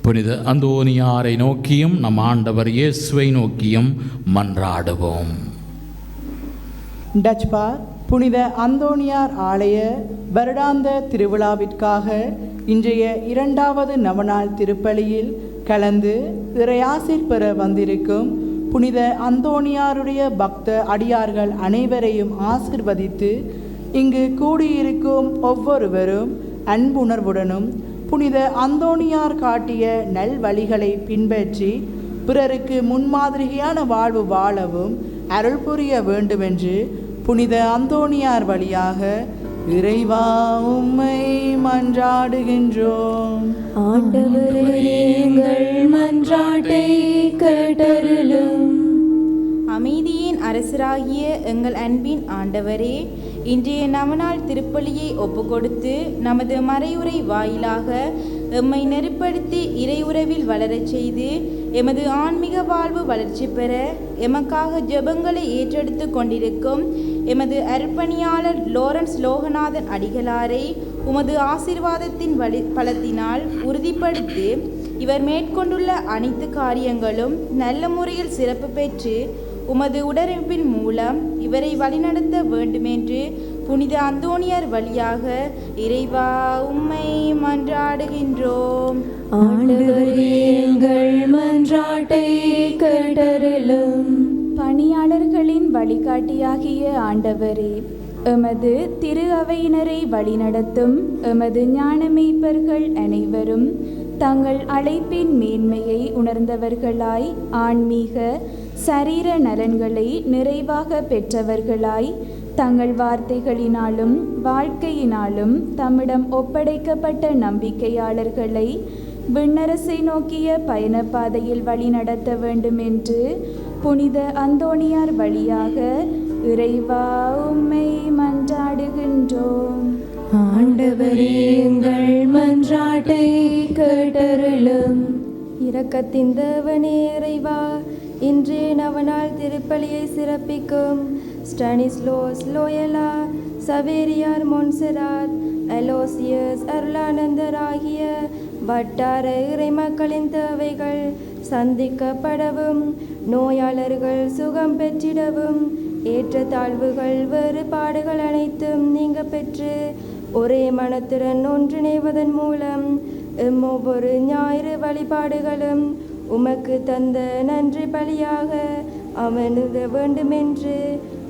புனித அந்தோனியாரை நோக்கியும் நம் ஆண்டவர் இயேசுவை நோக்கியும் மன்றாடுவோம். டச்பார் புனித அந்தோனியார் ஆலய வருடாந்த திருவிழாவிற்காக இன்றைய 2வது நவநாள் திருப்பலியில் கலந்து இறையாசிர் பெற வந்திருக்கும் புனித அந்தோனியாருடைய பக்த அடியார்கள் அனைவரையும் ஆசிர்வதித்து இங்கு கூடியிருக்கும் ஒவ்வொருவரும் அன்புணர்வுடனும் புனித அந்தோனியார் காட்டிய நல்வழிகளை பின்பற்றி பிறருக்கு முன்மாதிரியான வாழ்வு வாழவும் அருள் புரிய வேண்டுமென்று புனித அந்தோனியார் வழியாக இறைவா உம்மை மன்றாடுகின்றோம். ஆண்டவரே எங்கள் மன்றாட்டை கேட்டருளும். அமைதியின் அரசராகிய எங்கள் அன்பின் ஆண்டவரே, இன்றைய நவநாள் திருப்பலியை ஒப்புக்கொடுத்து நமது மறையுறை வாயிலாக எம்மை நெருப்படுத்தி இறையுறவில் வளரச் செய்து எமது ஆன்மீக வாழ்வு வளர்ச்சி பெற எமக்காக ஜெபங்களை ஏற்றெடுத்து கொண்டிருக்கும் எமது அர்ப்பணியாளர் லோரன்ஸ் லோகநாதன் அடிகளாரை உமது ஆசீர்வாதத்தின் பலத்தினால் உறுதிப்படுத்தி இவர் மேற்கொண்டுள்ள அனைத்து காரியங்களும் நல்ல முறையில் சிறப்பு பெற்று உமது உடனிருப்பின் மூலம் இவரை வழிநடத்த வேண்டுமென்று புனித அந்தோனியார் வழியாக இறைவா உம்மை மன்றாடுகின்றோம். ஆண்டவரே எங்கள் மன்றாட்டை கேட்டருளும். பணியாளர்களின் வழிகாட்டியாகிய ஆண்டவரே, எமது திரு அவையினரை வழிநடத்தும் எமது ஞானமேய்ப்பர்கள் அனைவரும் தங்கள் அழைப்பின் மேன்மையை உணர்ந்தவர்களாய் ஆன்மீக சரீர நலன்களை நிறைவாக பெற்றவர்களாய் தங்கள் வார்த்தைகளினாலும் வாழ்க்கையினாலும் தம்மிடம் ஒப்படைக்கப்பட்ட நம்பிக்கையாளர்களை விண்ணரசை நோக்கிய பயணப்பாதையில் வழிநடத்த வேண்டும் என்று புனித அந்தோனியார் வழியாக இறைவா உம்மை மன்றாடுகின்றோம். ஆண்டவரே எங்கள் மன்றாட்டை கேட்டருளும். இரக்கத்தின் தேவனே இறைவா, இன்றைய நவநாள் திருப்பலியை சிறப்பிக்கும் ஸ்டானிஸ்லோஸ் லோயலா, சவேரியார் மொன்சராத், அலோசியஸ் அருளானந்தர் ஆகிய வட்டார இறைமக்களின் தேவைகள் சந்திக்கப்படவும் நோயாளர்கள் சுகம் பெற்றிடவும் ஏற்றத்தாழ்வுகள் வேறுபாடுகள் அனைத்தும் நீங்க பெற்று ஒரே மனத்துடன் ஒன்றிணைவதன் மூலம் ஒவ்வொரு ஞாயிறு வழிபாடுகளும் உமக்கு தந்த நன்றி பலியாக அமர்ந்த வேண்டுமென்று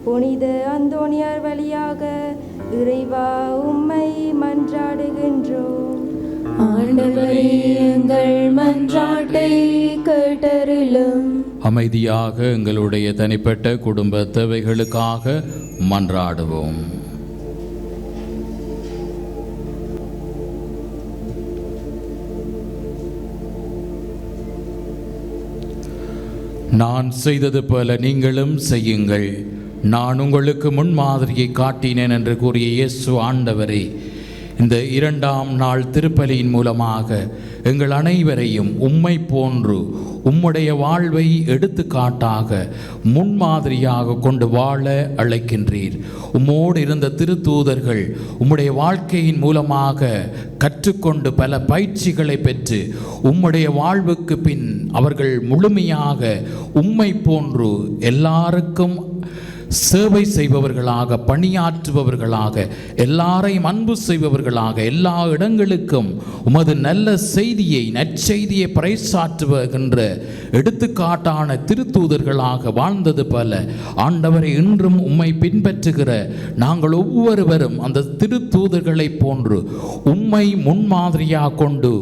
புனித அந்தோனியார் வழியாக இறைவா உம்மை மன்றாடுகின்றோம். ஆண்டவரே எங்கள் மன்றாட்டை கேட்டருளும். அமைதியாக எங்களுடைய தனிப்பட்ட குடும்ப தேவைகளுக்காக மன்றாடுவோம். நான் செய்தது போல நீங்களும் செய்யுங்கள், நான் உங்களுக்கு முன்மாதிரியை காட்டினேன் என்று கூறிய இயேசு ஆண்டவரே, இந்த 2ஆம் நாள் திருப்பலியின் மூலமாக எங்கள் அனைவரையும் உம்மை போன்று உம்முடைய வாழ்வை எடுத்துக்காட்டாக முன்மாதிரியாக கொண்டு வாழ அழைக்கின்றீர். உம்மோடு இருந்த திருத்தூதர்கள் உம்முடைய வாழ்க்கையின் மூலமாக கற்றுக்கொண்டு பல பயிற்சிகளை பெற்று உம்முடைய வாழ்வுக்கு பின் அவர்கள் முழுமையாக உம்மை போன்று எல்லாருக்கும் சேவை செய்பவர்களாக, பணியாற்றுபவர்களாக, எல்லாரையும் அன்பு செய்பவர்களாக, எல்லா இடங்களுக்கும் உமது நல்ல செய்தியை, நற்செய்தியை பறைசாற்றுகின்ற எடுத்துக்காட்டான திருத்தூதர்களாக வாழ்ந்தது போல ஆண்டவரை இன்றும் உம்மை பின்பற்றுகிற நாங்கள் ஒவ்வொருவரும் அந்த திருத்தூதர்களை போன்று உம்மை முன்மாதிரியாக கொண்டு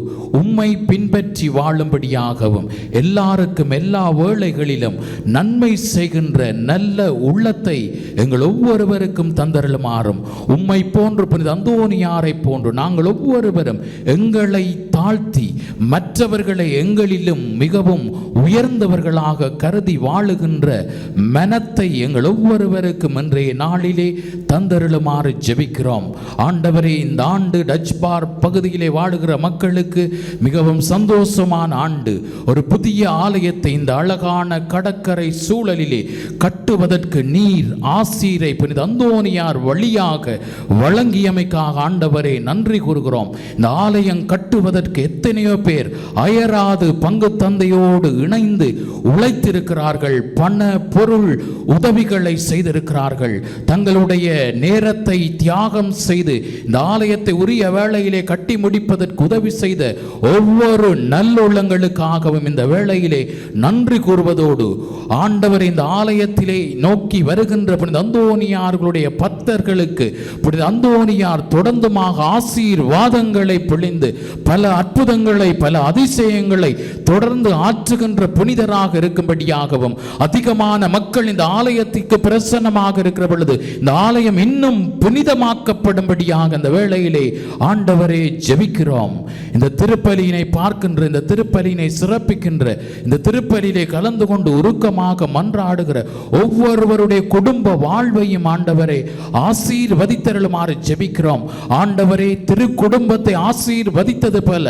உம்மை பின்பற்றி வாழும்படியாகவும் எல்லாருக்கும் எல்லா வேளைகளிலும் நன்மை செய்கின்ற நல்ல உள்ளத்தை எங்கள் ஒவ்வொருவருக்கும் தந்தருளுமாறும் உம்மை போன்று புனித அந்தோனியாரை போன்று நாங்கள் ஒவ்வொருவரும் எங்களை தாழ்த்தி மற்றவர்களை எங்களிலும் மிகவும் உயர்ந்தவர்களாக கருதி வாழுகின்ற மனத்தை எங்கள் ஒவ்வொருவருக்கும் இன்றைய நாளிலே தந்தருளுமாறு ஜெபிக்கிறோம். ஆண்டவரே, இந்த ஆண்டு டச் பார் பகுதியிலே வாழுகிற மக்களுக்கு மிகவும் சந்தோஷமான ஆண்டு. ஒரு புதிய ஆலயத்தை இந்த அழகான கடற்கரை சூழலிலே கட்டுவதற்கு நீர் ஆசீரை புனித அந்தோனியார் வழியாக வழங்கியமைக்காக ஆண்டவரே நன்றி கூறுகிறோம். இந்த ஆலயம் கட்டுவதற்கு எத்தனையோ பேர் அயராது பங்கு தந்தையோடு இணைந்து உழைத்திருக்கிறார்கள். பண பொருள் உதவிகளை செய்திருக்கிறார்கள். தங்களுடைய நேரத்தை தியாகம் செய்து இந்த ஆலயத்தை உரிய வேளையிலே கட்டி முடிப்பதற்கு உதவி செய்த ஒவ்வொரு நல்லுள்ளங்களுக்காகவும் இந்த வேளையிலே நன்றி கூறுவதோடு, ஆண்டவர் இந்த ஆலயத்திலே நோக்கி வருகின்ற புனித அந்தோனியார்களுடைய பக்தர்களுக்கு புனித அந்தோனியார் தொடர்ந்துமாக ஆசீர்வாதங்களை பொழிந்து பல அற்புதங்களை பல அதிசயங்களை தொடர்ந்து ஆற்றுகின்ற புனிதராக இருக்கும்படியாகவும், அதிகமான மக்கள் இந்த ஆலயத்திற்கு பிரசன்னமாக இருக்கிற பொழுது இந்த ஆலயம் இன்னும் புனிதமாக்கப்படும்படியாக இந்த வேளையிலே ஆண்டவரே ஜெபிக்கிறோம். இந்த திருப்பலியினை பார்க்கின்ற, இந்த திருப்பலியினை சிறப்பிக்கின்ற, இந்த திருப்பலியிலே கலந்து கொண்டு உருக்கமாக மன்றாடுகிற ஒவ்வொருவருடைய குடும்ப வாழ்வையும் ஆண்டவரே ஆசீர்வதித்தருளுமாறு ஜெபிக்கிறோம். ஆண்டவரே, திரு குடும்பத்தை ஆசீர்வதித்தது போல,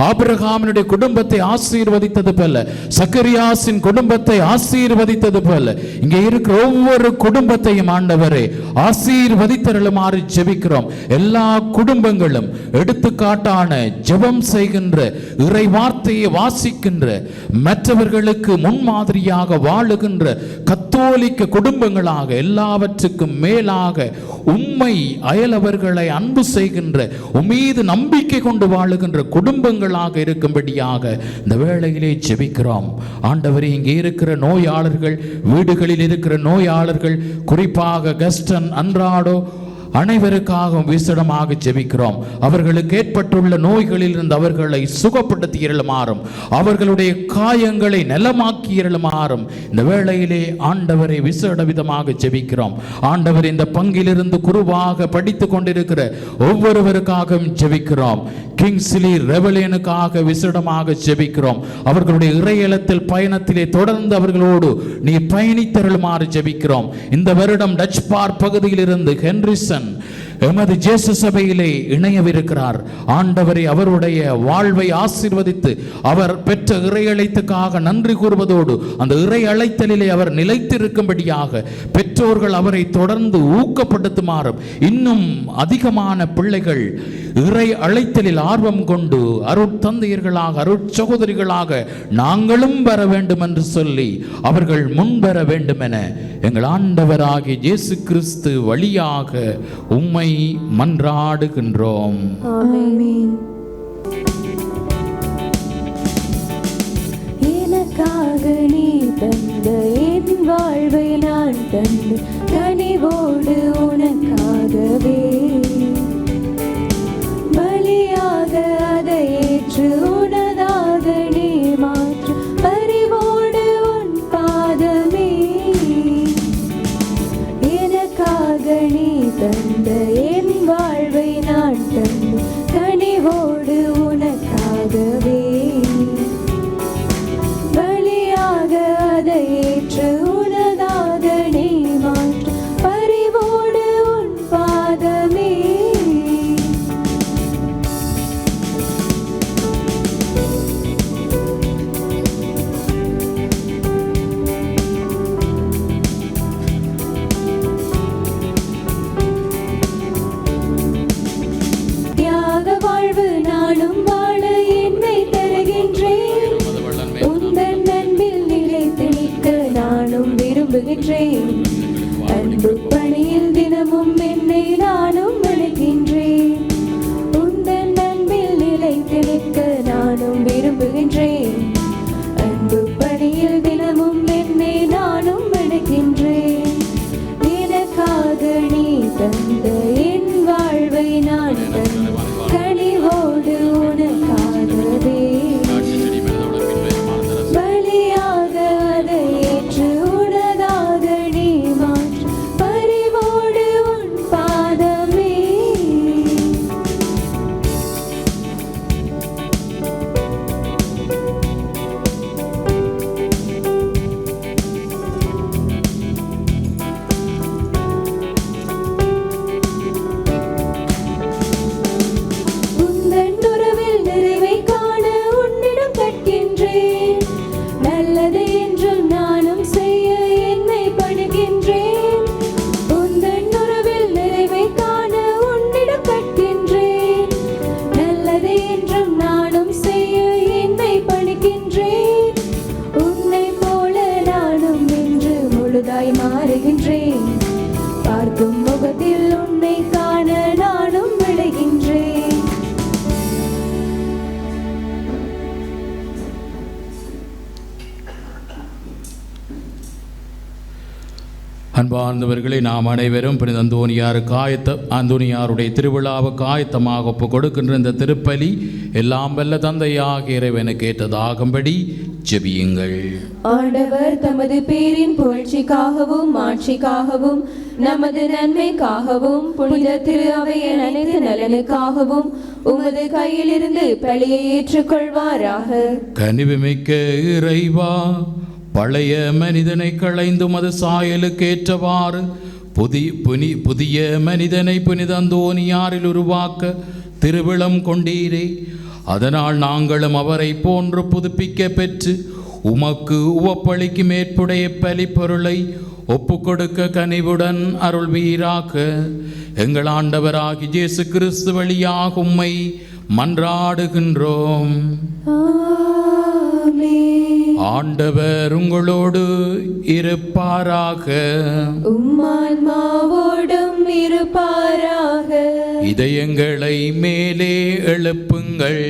ஆபிரகாமினுடைய குடும்பத்தை ஆசீர்வதித்தது போல, சக்கரியாசின் குடும்பத்தை ஆசீர்வதித்தது போல, இங்கே இருக்கிற ஒவ்வொரு குடும்பத்தையும் ஆண்டவரே ஆசீர்வதித்தருளுமாறு ஜெபிக்கிறோம். எல்லா குடும்பங்களும் எடுத்துக்காட்டான ஜெபம் செய்கின்ற, இறை வார்த்தையை வாசிக்கின்ற, மற்றவர்களுக்கு முன்மாதிரியாக வாழுகின்ற கத்தோலிக்க குடும்பங்களாக, எல்லாவற்றுக்கும் மேலாக உம்மை அயலவர்களை அன்பு செய்கின்ற, உம்மீது நம்பிக்கை கொண்டு வாழுகின்ற குடும்பங்களாக இருக்கும்படியாக இந்த வேளையிலே ஜெபிக்கிறோம். ஆண்டவரே, இங்கே இருக்கிற நோயாளர்கள், வீடுகளில் இருக்கிற நோயாளர்கள், குறிப்பாக கஸ்டன், அன்றாடோ அனைவருக்காகவும் விசேடமாக ஜெபிக்கிறோம். அவர்களுக்கு ஏற்பட்டுள்ள நோய்களில் இருந்து அவர்களை சுகப்படுத்தி இருளுமாறும், அவர்களுடைய காயங்களை நலமாக்கி இருளுமாறும் இந்த வேளையிலே ஆண்டவரை விசேட விதமாக ஜெபிக்கிறோம். ஆண்டவர், இந்த பங்கிலிருந்து குருவாக படித்து கொண்டிருக்கிற ஒவ்வொருவருக்காகவும் ஜெபிக்கிறோம். கிங்ஸ்லி ரெவலியனுக்காக விசேடமாக ஜெபிக்கிறோம். அவர்களுடைய இறையலத்தில் பயணத்திலே தொடர்ந்து அவர்களோடு நீ பயணித்தருளுமாறு ஜெபிக்கிறோம். இந்த வருடம் டச் பார் பகுதியிலிருந்து ஹென்ரிசன் எமது ஜேசு சபையிலே இணையவிருக்கிறார். ஆண்டவரை, அவருடைய வாழ்வை ஆசீர்வதித்து அவர் பெற்ற இறை அழைத்துக்காக நன்றி கூறுவதோடு, அந்த இறை அழைத்தலிலே அவர் நிலைத்திருக்கும்படியாக பெற்றோர்கள் அவரை தொடர்ந்து ஊக்கப்படுத்துமாறும், இன்னும் அதிகமான பிள்ளைகள் இறை அழைத்தலில் ஆர்வம் கொண்டு அருட்தந்தையர்களாக, அருட்சகோதரிகளாக நாங்களும் வர வேண்டும் என்று சொல்லி அவர்கள் முன்வர வேண்டும் என எங்கள் ஆண்டவராகிய இயேசு கிறிஸ்து வழியாக உம்மை மன்றாடுகின்றோம். ஆமென். எனக்காக நீ தந்த என் வாழ்வை நான் தந்து கனிவோடு உனக்காகவே பலியாக அதை ஏற்று உனதாக நீ மாற்று பரிவோடு உன் பாதமே. எனக்காக நீ தந்த என் வாழ்வை நான் தந்து கனிவோடு உனக்காகவே பலியாக அதை ஏற்று உனதாக நீ மாற்று அன்பார்ந்தவர்களை நாம் அனைவரும் புனித அந்தோனியாருடைய திருவிழாவுக்கு ஆயத்தமாக ஒப்பு கொடுக்கின்ற இந்த திருப்பலி எல்லாம் வல்ல தந்தையாக இறைவனுக்கு ஏற்றதாகும்படி ஜெபியுங்கள். ஆண்டவர் தமது பேரின் புகழ்ச்சிக்காகவும் மாட்சிக்காகவும் நமது நன்மைக்காகவும் புனித திரு அவையின் அனைத்து நலனுக்காகவும் உமது கையிலிருந்து பலியை ஏற்றுக்கொள்வாராக. கனிவுமிக்க இறைவா, பழைய மனிதனை களைந்து மது சாயலுக்கு ஏற்றவாறு புதிய மனிதனை புனித அந்தோனியாரில் உருவாக்க திருவிழம் கொண்டீரே. அதனால் நாங்களும் அவரை போன்று புதுப்பிக்க பெற்று உமக்கு உவப்பளிக்கு மேற்புடைய பலிப்பொருளை ஒப்புக்கொடுக்க கனிவுடன் அருள்வீராக. எங்கள் ஆண்டவராகி இயேசு கிறிஸ்து வழியாக உம்மை மன்றாடுகின்றோம். ஆண்டவர் உங்களோடு இருப்பாராக. உம்மான்மாவோடும் இருப்பாராக. இதயங்களை மேலே எழுப்புங்கள்.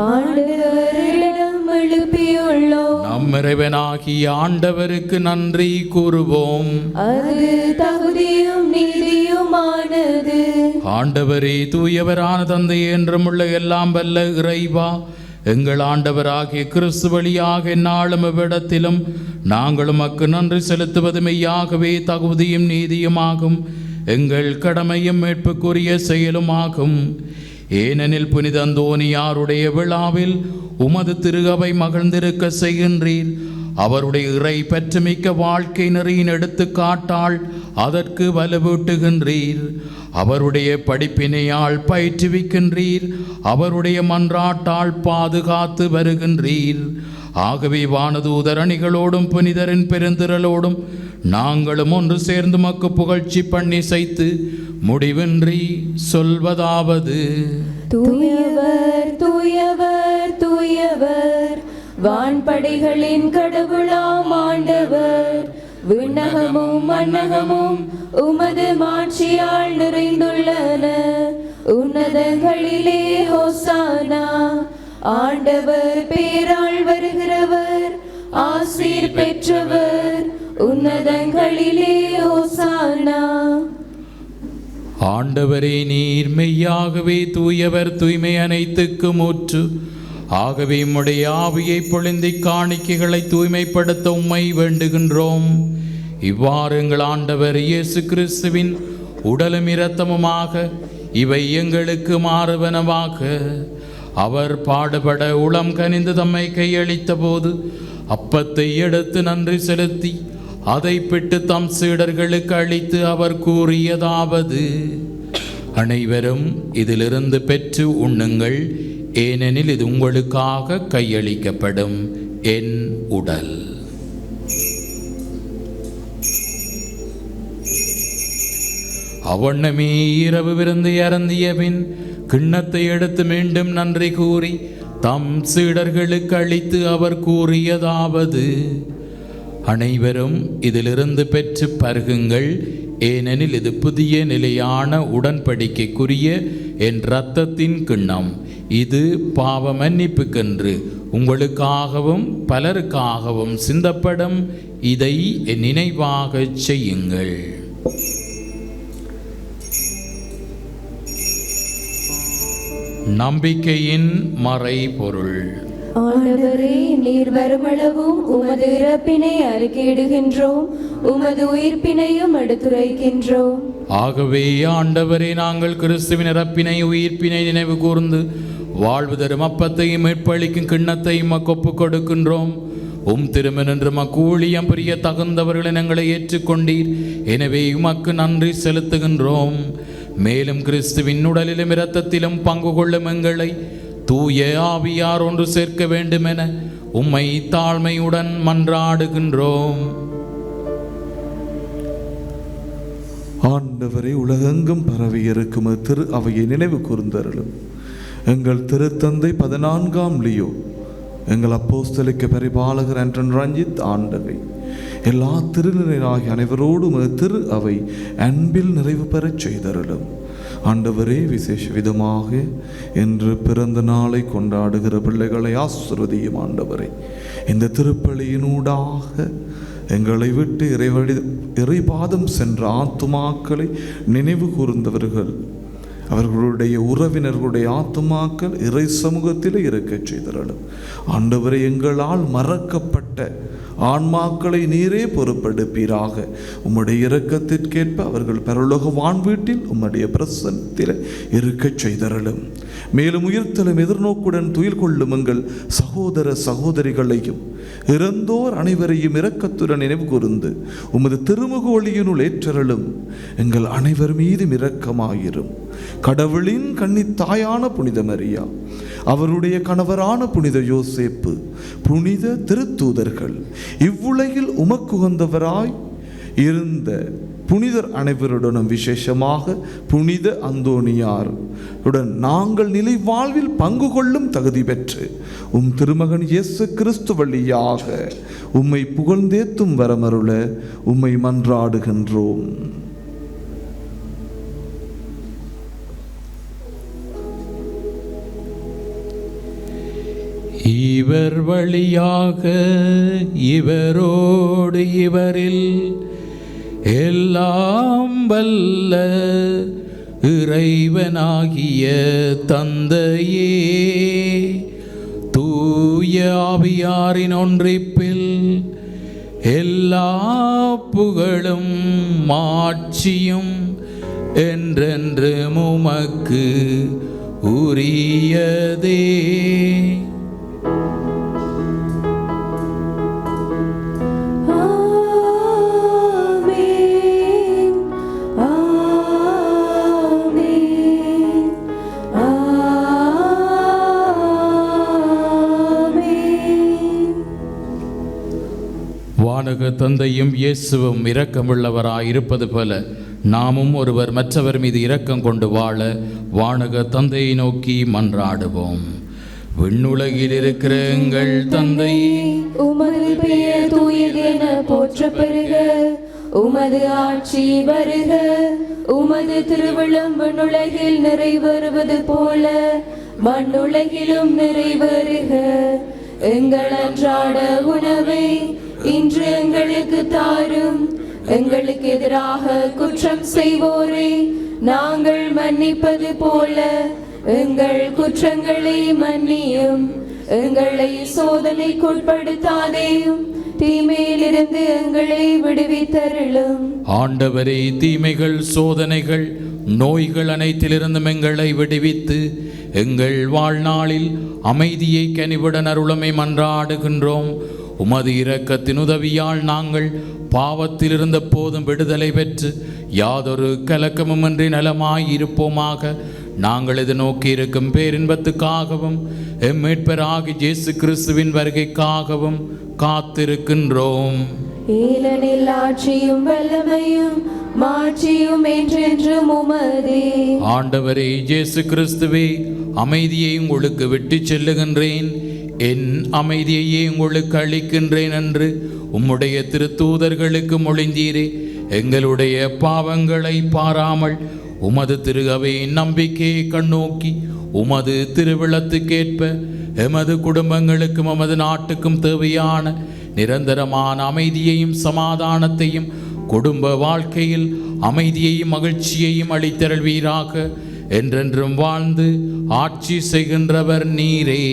ஆண்டவரிடம் எழுப்பியுள்ளோம். நம் இறைவனாகிய ஆண்டவருக்கு நன்றி கூறுவோம். அது தகுதியும் நீதியுமானது. ஆண்டவரே, தூயவரான தந்தை என்றும் உள்ள எல்லாம் வல்ல இறைவா, எங்கள் ஆண்டவராகிய கிறிஸ்து வழியாக எந்நாளும் எவ்விடத்திலும் நாங்கள் உமக்கு நன்றி செலுத்துவது மெய்யாகவே தகுதியும் நீதியுமாகும், எங்கள் கடமையும் மீட்புக்குரிய செயலுமாகும். ஏனெனில் புனித அந்தோனியாருடைய விழாவில் உமது திரு அவை மகிழ்ந்திருக்க செய்கின்றீர். அவருடைய இறை பற்றுமிக்க வாழ்க்கை நெறியின் எடுத்துக்காட்டால் அதற்கு வலுவூட்டுகின்றீர். அவருடைய படிப்பினையால் பயிற்றுவிக்கின்றீர். அவருடைய மன்றாட்டால் பாதுகாத்து வருகின்றீர். ஆகவே வானதூதர் அணிகளோடும் புனிதரின் பெருந்திரளோடும் நாங்களும் ஒன்று சேர்ந்து மக்கு புகழ்ச்சி பண்ணி செய்து முடிவின்றி சொல்வதாவது: தூயவர் தூயவர் தூயவர், வான்படைகளின் கடவுளாம் ஆண்டவர். விண்ணகமும் மண்ணகமும் உமது மாட்சியால் நிறைந்துள்ளன. உன்னதங்களிலே ஹோசானா. ஆண்டவர் பேரால் வருகிறவர் ஆசீர் பெற்றவர். உன்னதங்களிலே ஹோசானா. ஆண்டவரே, நீர் மெய்யாகவே தூயவர், தூய்மை அனைத்துக்கும் ஊற்று. ஆகவே உம்முடைய ஆவியை பொழிந்தி காணிக்கைகளை தூய்மைப்படுத்த உம்மை வேண்டுகின்றோம். இவ்வாறு எங்கள் ஆண்டவர் இயேசு கிறிஸ்துவின் உடலும் இரத்தமுமாக இவை எங்களுக்கு மாறுவனவாக. அவர் பாடுபட உளம் கனிந்து தம்மை கையளித்த போது அப்பத்தை எடுத்து நன்றி செலுத்தி அதை பிட்டு தம் சீடர்களுக்கு அளித்து அவர் கூறியதாவது: அனைவரும் இதிலிருந்து பெற்று உண்ணுங்கள், ஏனெனில் இது உங்களுக்காக கையளிக்கப்படும் என் உடல். அவ்வண்ணமே இரவு விருந்து அருந்திய பின் கிண்ணத்தை எடுத்து மீண்டும் நன்றி கூறி தம் சீடர்களுக்கு அளித்து அவர் கூறியதாவது: அனைவரும் இதிலிருந்து பெற்று பருகுங்கள், ஏனெனில் இது புதிய நிலையான உடன்படிக்கைக்குரிய என் இரத்தத்தின் கிண்ணம். இது பாவ மன்னிப்புக்கென்று உங்களுக்காகவும் பலருக்காகவும் சிந்தப்படும். இதை என் நினைவாக செய்யுங்கள். நம்பிக்கையின் மறைபொருள். ஆண்டவரே, நீர் வருமளவும் உமது இறப்பினை அறிக்கையிடுகின்றோம், உமது உயிர்ப்பினையும் எடுத்துரைக்கின்றோம். ஆகவே ஆண்டவரே, நாங்கள் கிறிஸ்துவின் இறப்பினை உயிர்ப்பினை நினைவு கூர்ந்து வாழ்வு தரும் அப்பத்தையும் மீட்பளிக்கும் கிண்ணத்தையும் ஒப்புக் கொடுக்கின்றோம். திருமணன்று மக்கு ஊழியம் புரிய தகுந்தவர்களை எங்களை ஏற்றுக்கொண்டீர். எனவே உமக்கு நன்றி செலுத்துகின்றோம். மேலும் கிறிஸ்துவின் உடலிலும் இரத்தத்திலும் பங்கு கொள்ளும் எங்களை தூய ஆவியார் ஒன்று சேர்க்க வேண்டுமென உம்மை தாழ்மையுடன் மன்றாடுகின்றோம். ஆண்டவரை, உலகெங்கும் பரவி இருக்கும் திரு அவையை நினைவு கூர்ந்தருளும். எங்கள் திருத்தந்தை 14ஆம் லியோ, எங்கள் அப்போஸ்தலிக்க பரிபாலகர் ஆண்டன் ரஞ்சித் ஆண்டவை, எல்லா திருநிலையாகிய அனைவரோடும் திரு அவை அன்பில் நிறைவு பெறச் செய்தருளும். ஆண்டவரே, விசேஷ விதமாக இன்று பிறந்த நாளை கொண்டாடுகிற பிள்ளைகளை ஆசிர்வதியும். ஆண்டவரே, இந்த திருப்பலியினூடாக எங்களை விட்டு இறைபாதம் சென்ற ஆத்துமாக்களை நினைவு கூர்ந்தவர்கள் அவர்களுடைய உறவினர்களுடைய ஆத்துமாக்கள் இறை சமூகத்தில் இருக்கச் செய்தரலும். ஆண்டவரை, எங்களால் மறக்கப்பட்ட ஆன்மாக்களை நீரே பொறுப்பெடுப்பீராக. உம்முடைய இரக்கத்திற்கேற்ப அவர்கள் பரலோக வான்வீட்டில் உம்முடைய பிரசன்னத்தில் இருக்கச் செய்தரலும். மேலும் உயிர்த்தலும் எதிர்நோக்குடன் துயில் கொள்ளும் எங்கள் சகோதர சகோதரிகளையும் இறந்தோர் அனைவரையும் இரக்கத்துடன் நினைவு கூர்ந்து உமது திருமுக ஒளியினுள் ஏற்றரலும். எங்கள் அனைவர் மீதும் இரக்கமாயிரும். கடவுளின் கன்னித்தாயான புனித மரியா, அவருடைய கணவரான புனித யோசேப்பு, புனித திருத்தூதர்கள், இவ்வுலகில் உமக்குகந்தவராய் இருந்த புனிதர் அனைவருடனும் விசேஷமாக புனித அந்தோனியார் உடன் நாங்கள் நிலை வாழ்வில் பங்கு கொள்ளும் தகுதி பெற்று உம் திருமகன் இயேசு கிறிஸ்து வழியாக உம்மை புகழ்ந்தேத்தும் வரமருள உம்மை மன்றாடுகின்றோம். இவர் வழியாக இவரோடு இவரில் எல்லாம் வல்ல இறைவனாகிய தந்தையே, தூய ஆவியாரின் ஒன்றிப்பில் எல்லா புகழும் மாட்சியும் என்றென்று உமக்கு உரியதே. வானக தந்தையும் இயேசுவும் இரக்கமுள்ளவராயிருப்பது போல நாமும் ஒருவர் மற்றவர் மீது இரக்கம் கொண்டு வாழ வானக தந்தையை நோக்கி மன்றாடுவோம். விண்ணுலகில் இருக்கிற எங்கள் தந்தை, உமது பெயர் தூயதென போற்றப் பெறுக. உமது ஆட்சி வருக. உமது திருவிழம் விண்ணுலகில் நிறைவேறுவது போல மண்ணுலகிலும் நிறைவேறுக. எங்கள் அன்றாட உணவை இன்று எங்களுக்கு தாரும். எங்களுக்கு எதிராக குற்றம் செய்வோரை நாங்கள் மன்னிப்பது போல எங்கள் குற்றங்களை மன்னியும். எங்களை சோதனைக்குட்படுத்தாதேயும், தீமையிலிருந்து எங்களை விடுவித்தருளும். ஆண்டவரே, தீமைகள், சோதனைகள், நோய்கள் அனைத்திலிருந்தும் எங்களை விடுவித்து எங்கள் வாழ்நாளில் அமைதியை கனிவுடன் அருளமை மன்றாடுகின்றோம். உமது இரக்கத்தின் உதவியால் நாங்கள் பாவத்தில் இருந்த போதும் விடுதலை பெற்று யாதொரு கலக்கமுமின்றி நலமாய் இருப்போமாக. நாங்கள் இது நோக்கி இருக்கும் பேரின்பத்துக்காகவும் எம் மீட்பராகிய இயேசு கிறிஸ்துவின் வருகைக்காகவும் காத்திருக்கின்றோம். ஏனெனில் ஆட்சியும் வல்லமையும் மாட்சியும் என்றென்றும் உமதே. ஆண்டவரே இயேசு கிறிஸ்துவே, அமைதியை உங்களுக்கு விட்டு செல்லுகின்றேன், என் அமைதியையே உங்களுக்கு அளிக்கின்றேன் என்று உம்முடைய திருத்தூதர்களுக்கு மொழிந்தீரே. எங்களுடைய பாவங்களை பாராமல் உமது திரு அவையின் நம்பிக்கையை கண்ணோக்கி உமது திருவிழத்துக்கேற்ப எமது குடும்பங்களுக்கும் எமது நாட்டுக்கும் தேவையான நிரந்தரமான அமைதியையும் சமாதானத்தையும் குடும்ப வாழ்க்கையில் அமைதியையும் மகிழ்ச்சியையும் அளித்தருள்வீராக. என்றென்றும் வாழ்ந்து ஆட்சி செய்கின்றவர் நீரே.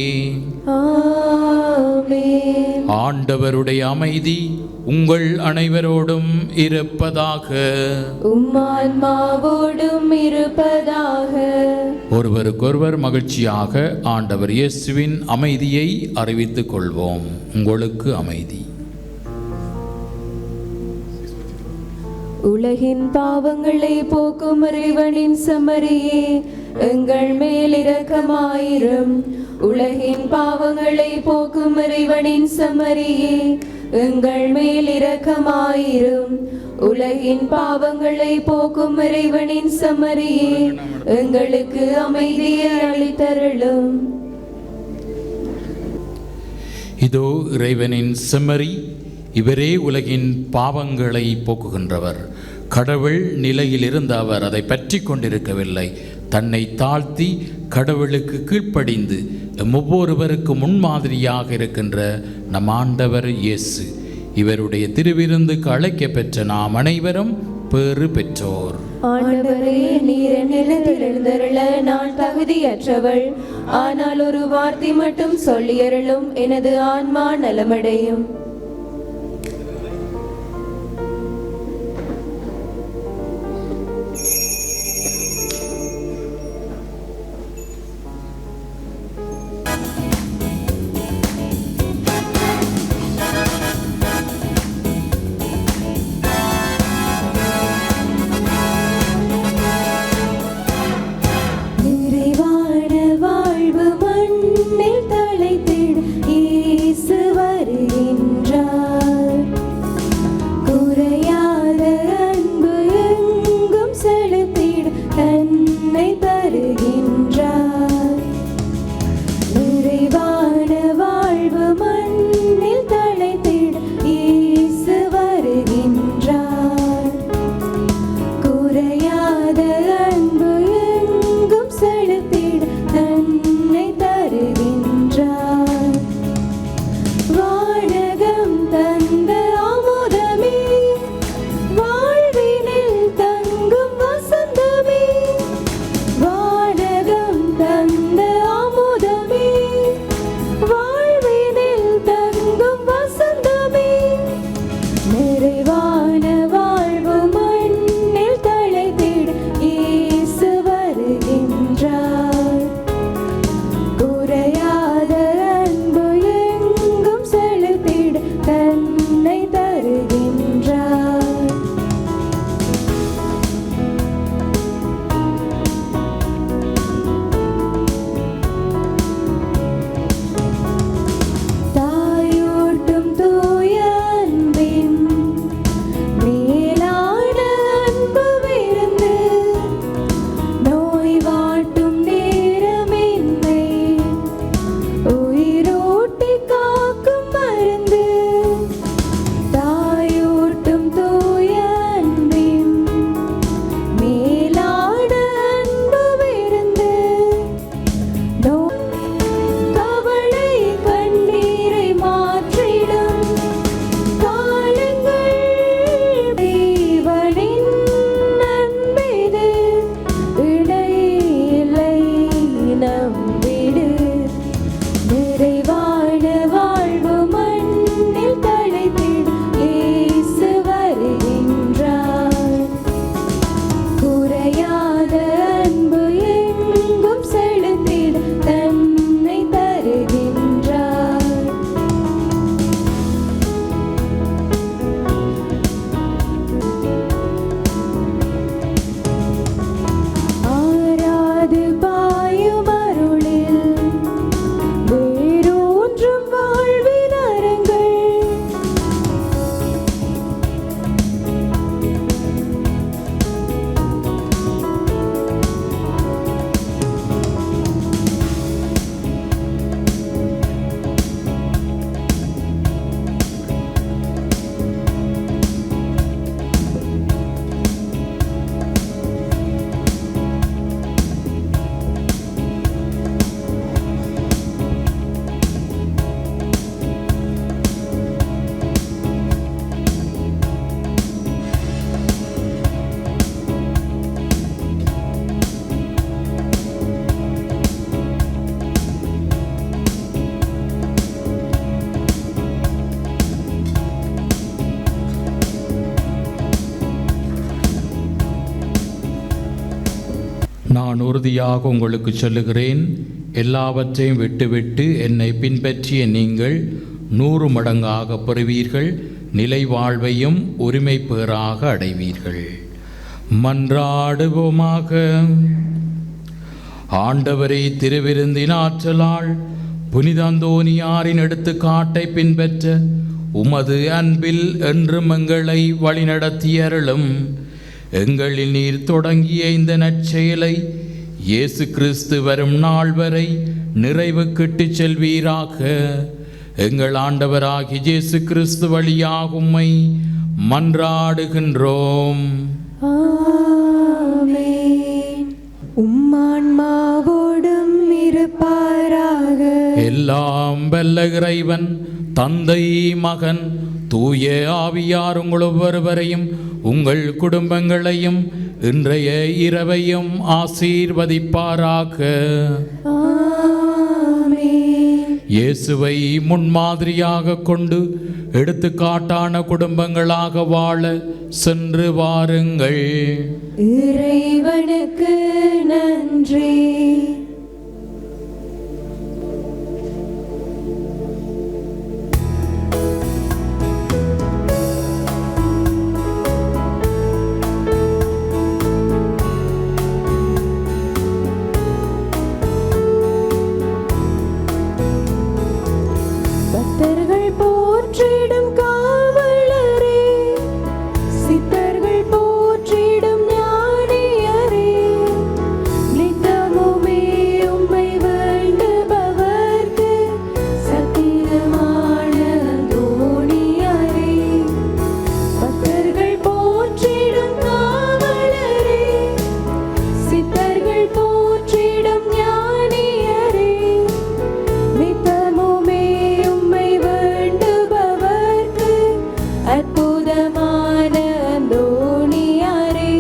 ஆமென். ஆண்டவருடைய அமைதி உங்கள் அனைவரோடும் இருப்பதாக. உம்மான்மாவோடும் இருப்பதாக. ஒருவருக்கொருவர் மகிழ்ச்சியாக ஆண்டவர் இயேசுவின் அமைதியை அறிவித்துக் கொள்வோம். உங்களுக்கு அமைதி. உலகின் பாவங்களை போக்கும் இறைவனின் செம்மறியே, எங்கள் மேல் இரக்கமாயிரும். உலகின் பாவங்களை போக்கும் இறைவனின் செம்மறியே, எங்கள் மேல் இரக்கமாயிரும். உலகின் பாவங்களை போக்கும் இறைவனின் செம்மறியே, எங்களுக்கு அமைதியை அளித்தருளும். இதோ இறைவனின் செம்மறி, இவரே உலகின் பாவங்களை போக்குகின்றவர். கடவுள் நிலையில் இருந்த அவர் அதை பற்றி கொண்டிருக்கவில்லை. தன்னை தாழ்த்தி கடவுளுக்கு கீழ்ப்படிந்து ஒவ்வொருவருக்கு முன்மாதிரியாக இருக்கின்ற நம் ஆண்டவர் இயேசு. இவருடைய திருவிருந்துக்கு அழைக்கப் பெற்ற நாம் அனைவரும் பேறு பெற்றோர். ஆண்டவரே, நீர் நிலத்தில் எழுந்தருள நான் தகுதியற்றவள். ஆனால் ஒரு வார்த்தை மட்டும் சொல்லியருளும், எனது ஆன்மா நலமடையும். நான் உறுதியாக உங்களுக்கு சொல்லுகிறேன், எல்லாவற்றையும் விட்டுவிட்டு என்னை பின்பற்றிய நீங்கள் 100 மடங்காக பெறுவீர்கள், நிலை வாழ்வையும் உரிமை பேறாக அடைவீர்கள். மன்றாடுவோமாக. ஆண்டவரே, திருவிருந்தின் ஆற்றலால் புனித அந்தோனியாரின் எடுத்துக்காட்டை பின்பற்ற உமது அன்பில் என்றும் எங்களை வழிநடத்தியருளும். எங்களில் நீர் தொடங்கிய இந்த நற்செயலை இயேசு கிறிஸ்து வரும் நாள் வரை நிறைவுக்கிட்டு செல்வீராக. எங்கள் ஆண்டவராகிய இயேசு கிறிஸ்து வழியாக உம்மை மன்றாடுகின்றோம். ஆமென். உம்மான்மாவோடும் இருப்பாராக. எல்லாம் வல்ல இறைவன், தந்தை, மகன், தூய ஆவியார் உங்கள் ஒவ்வொருவரையும் உங்கள் குடும்பங்களையும் இன்றைய இரவையும் ஆசீர்வதிப்பாராக. இயேசுவை முன்மாதிரியாக கொண்டு எடுத்துக்காட்டான குடும்பங்களாக வாழ சென்று வாருங்கள். இறைவனுக்கு நன்றி. பக்தர்கள் போற்றிடும் காவலரே, சித்தர்கள் போற்றிடும் ஞானியரே, நித்தமுமே உம்மை வேண்டுபவர்க்கு சத்தியமான அந்தோணியாரே. பக்தர்கள் போற்றிடும் காவலரே, சித்தர்கள் போற்றிடும் ஞானியரே, நித்தமுமே உம்மை வேண்டுபவர்க்கு அற்புதமான அந்தோணியாரே.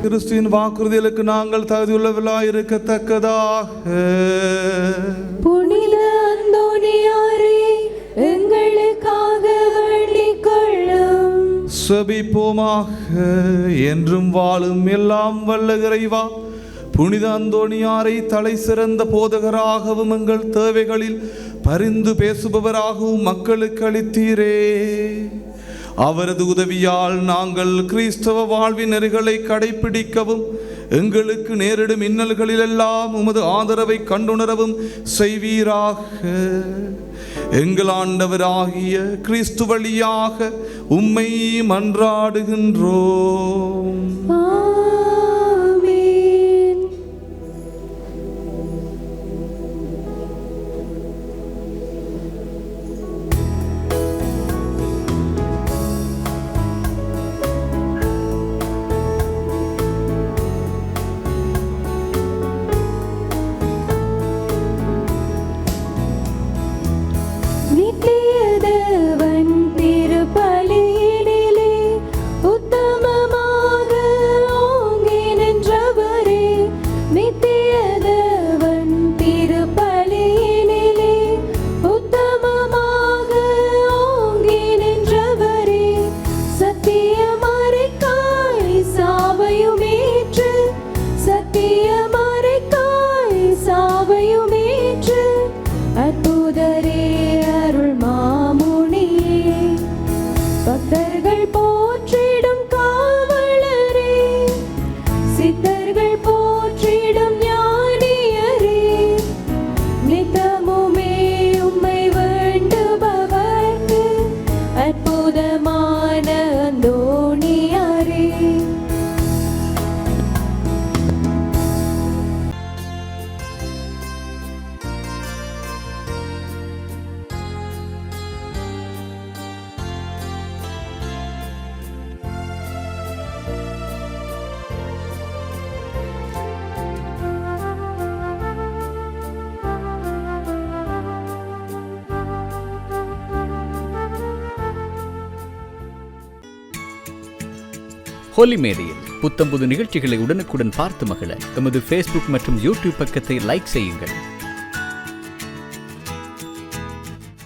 கிறிஸ்துவின் வாக்குறுதிகளுக்கு நாங்கள் தகுதியுள்ளவர்களாய் இருக்கத்தக்கதாக புனித அந்தோணியாரே, எங்களுக்காக வேண்டிக் கொள்ளும். செபிப்போமாக. என்றும் வாழும் எல்லாம் வல்ல இறைவா, புனித அந்தோணியாரை தலை சிறந்த போதகராகவும் எங்கள் தேவைகளில் பரிந்து பேசுபவராகவும் மக்களுக்கு அளித்தீரே. அவரது உதவியால் நாங்கள் கிறிஸ்தவ வாழ்வின் நெறிகளை கடைபிடிக்கவும் எங்களுக்கு நேரிடும் இன்னல்களிலெல்லாம் உமது ஆதரவை கண்டுணரவும் செய்வீராக. எங்கள் ஆண்டவராகிய கிறிஸ்து வழியாக உம்மை மன்றாடுகின்றோம். ஆமென். நித்தியதேவன் திருப்பலியினிலே உத்தமமாக ஓங்கி நின்றவரே, நித்தியதேவன் திருப்பலியினிலே உத்தமமாக ஓங்கி நின்றவரே, சத்தியமறைக்காய் சாவையுமேற்று, சத்தியமறைக்காய் சாவையுமேற்று, அற்புதரே அருள் மாமுனியே, பக்தர்கள் போற்றிடும் காவலரே, சித்தர்கள் போற்றிடும் ஞானியரே, நித்தமுமே உம்மை வேண்டுபவர்க்கு அற்புதமான அந்தோணியாரே. ஹோலி மேடையில் புத்தம்புது நிகழ்ச்சிகளை உடனுக்குடன் பார்த்து மகிழ எமது ஃபேஸ்புக் மற்றும் யூடியூப் பக்கத்தை லைக் செய்யுங்கள்.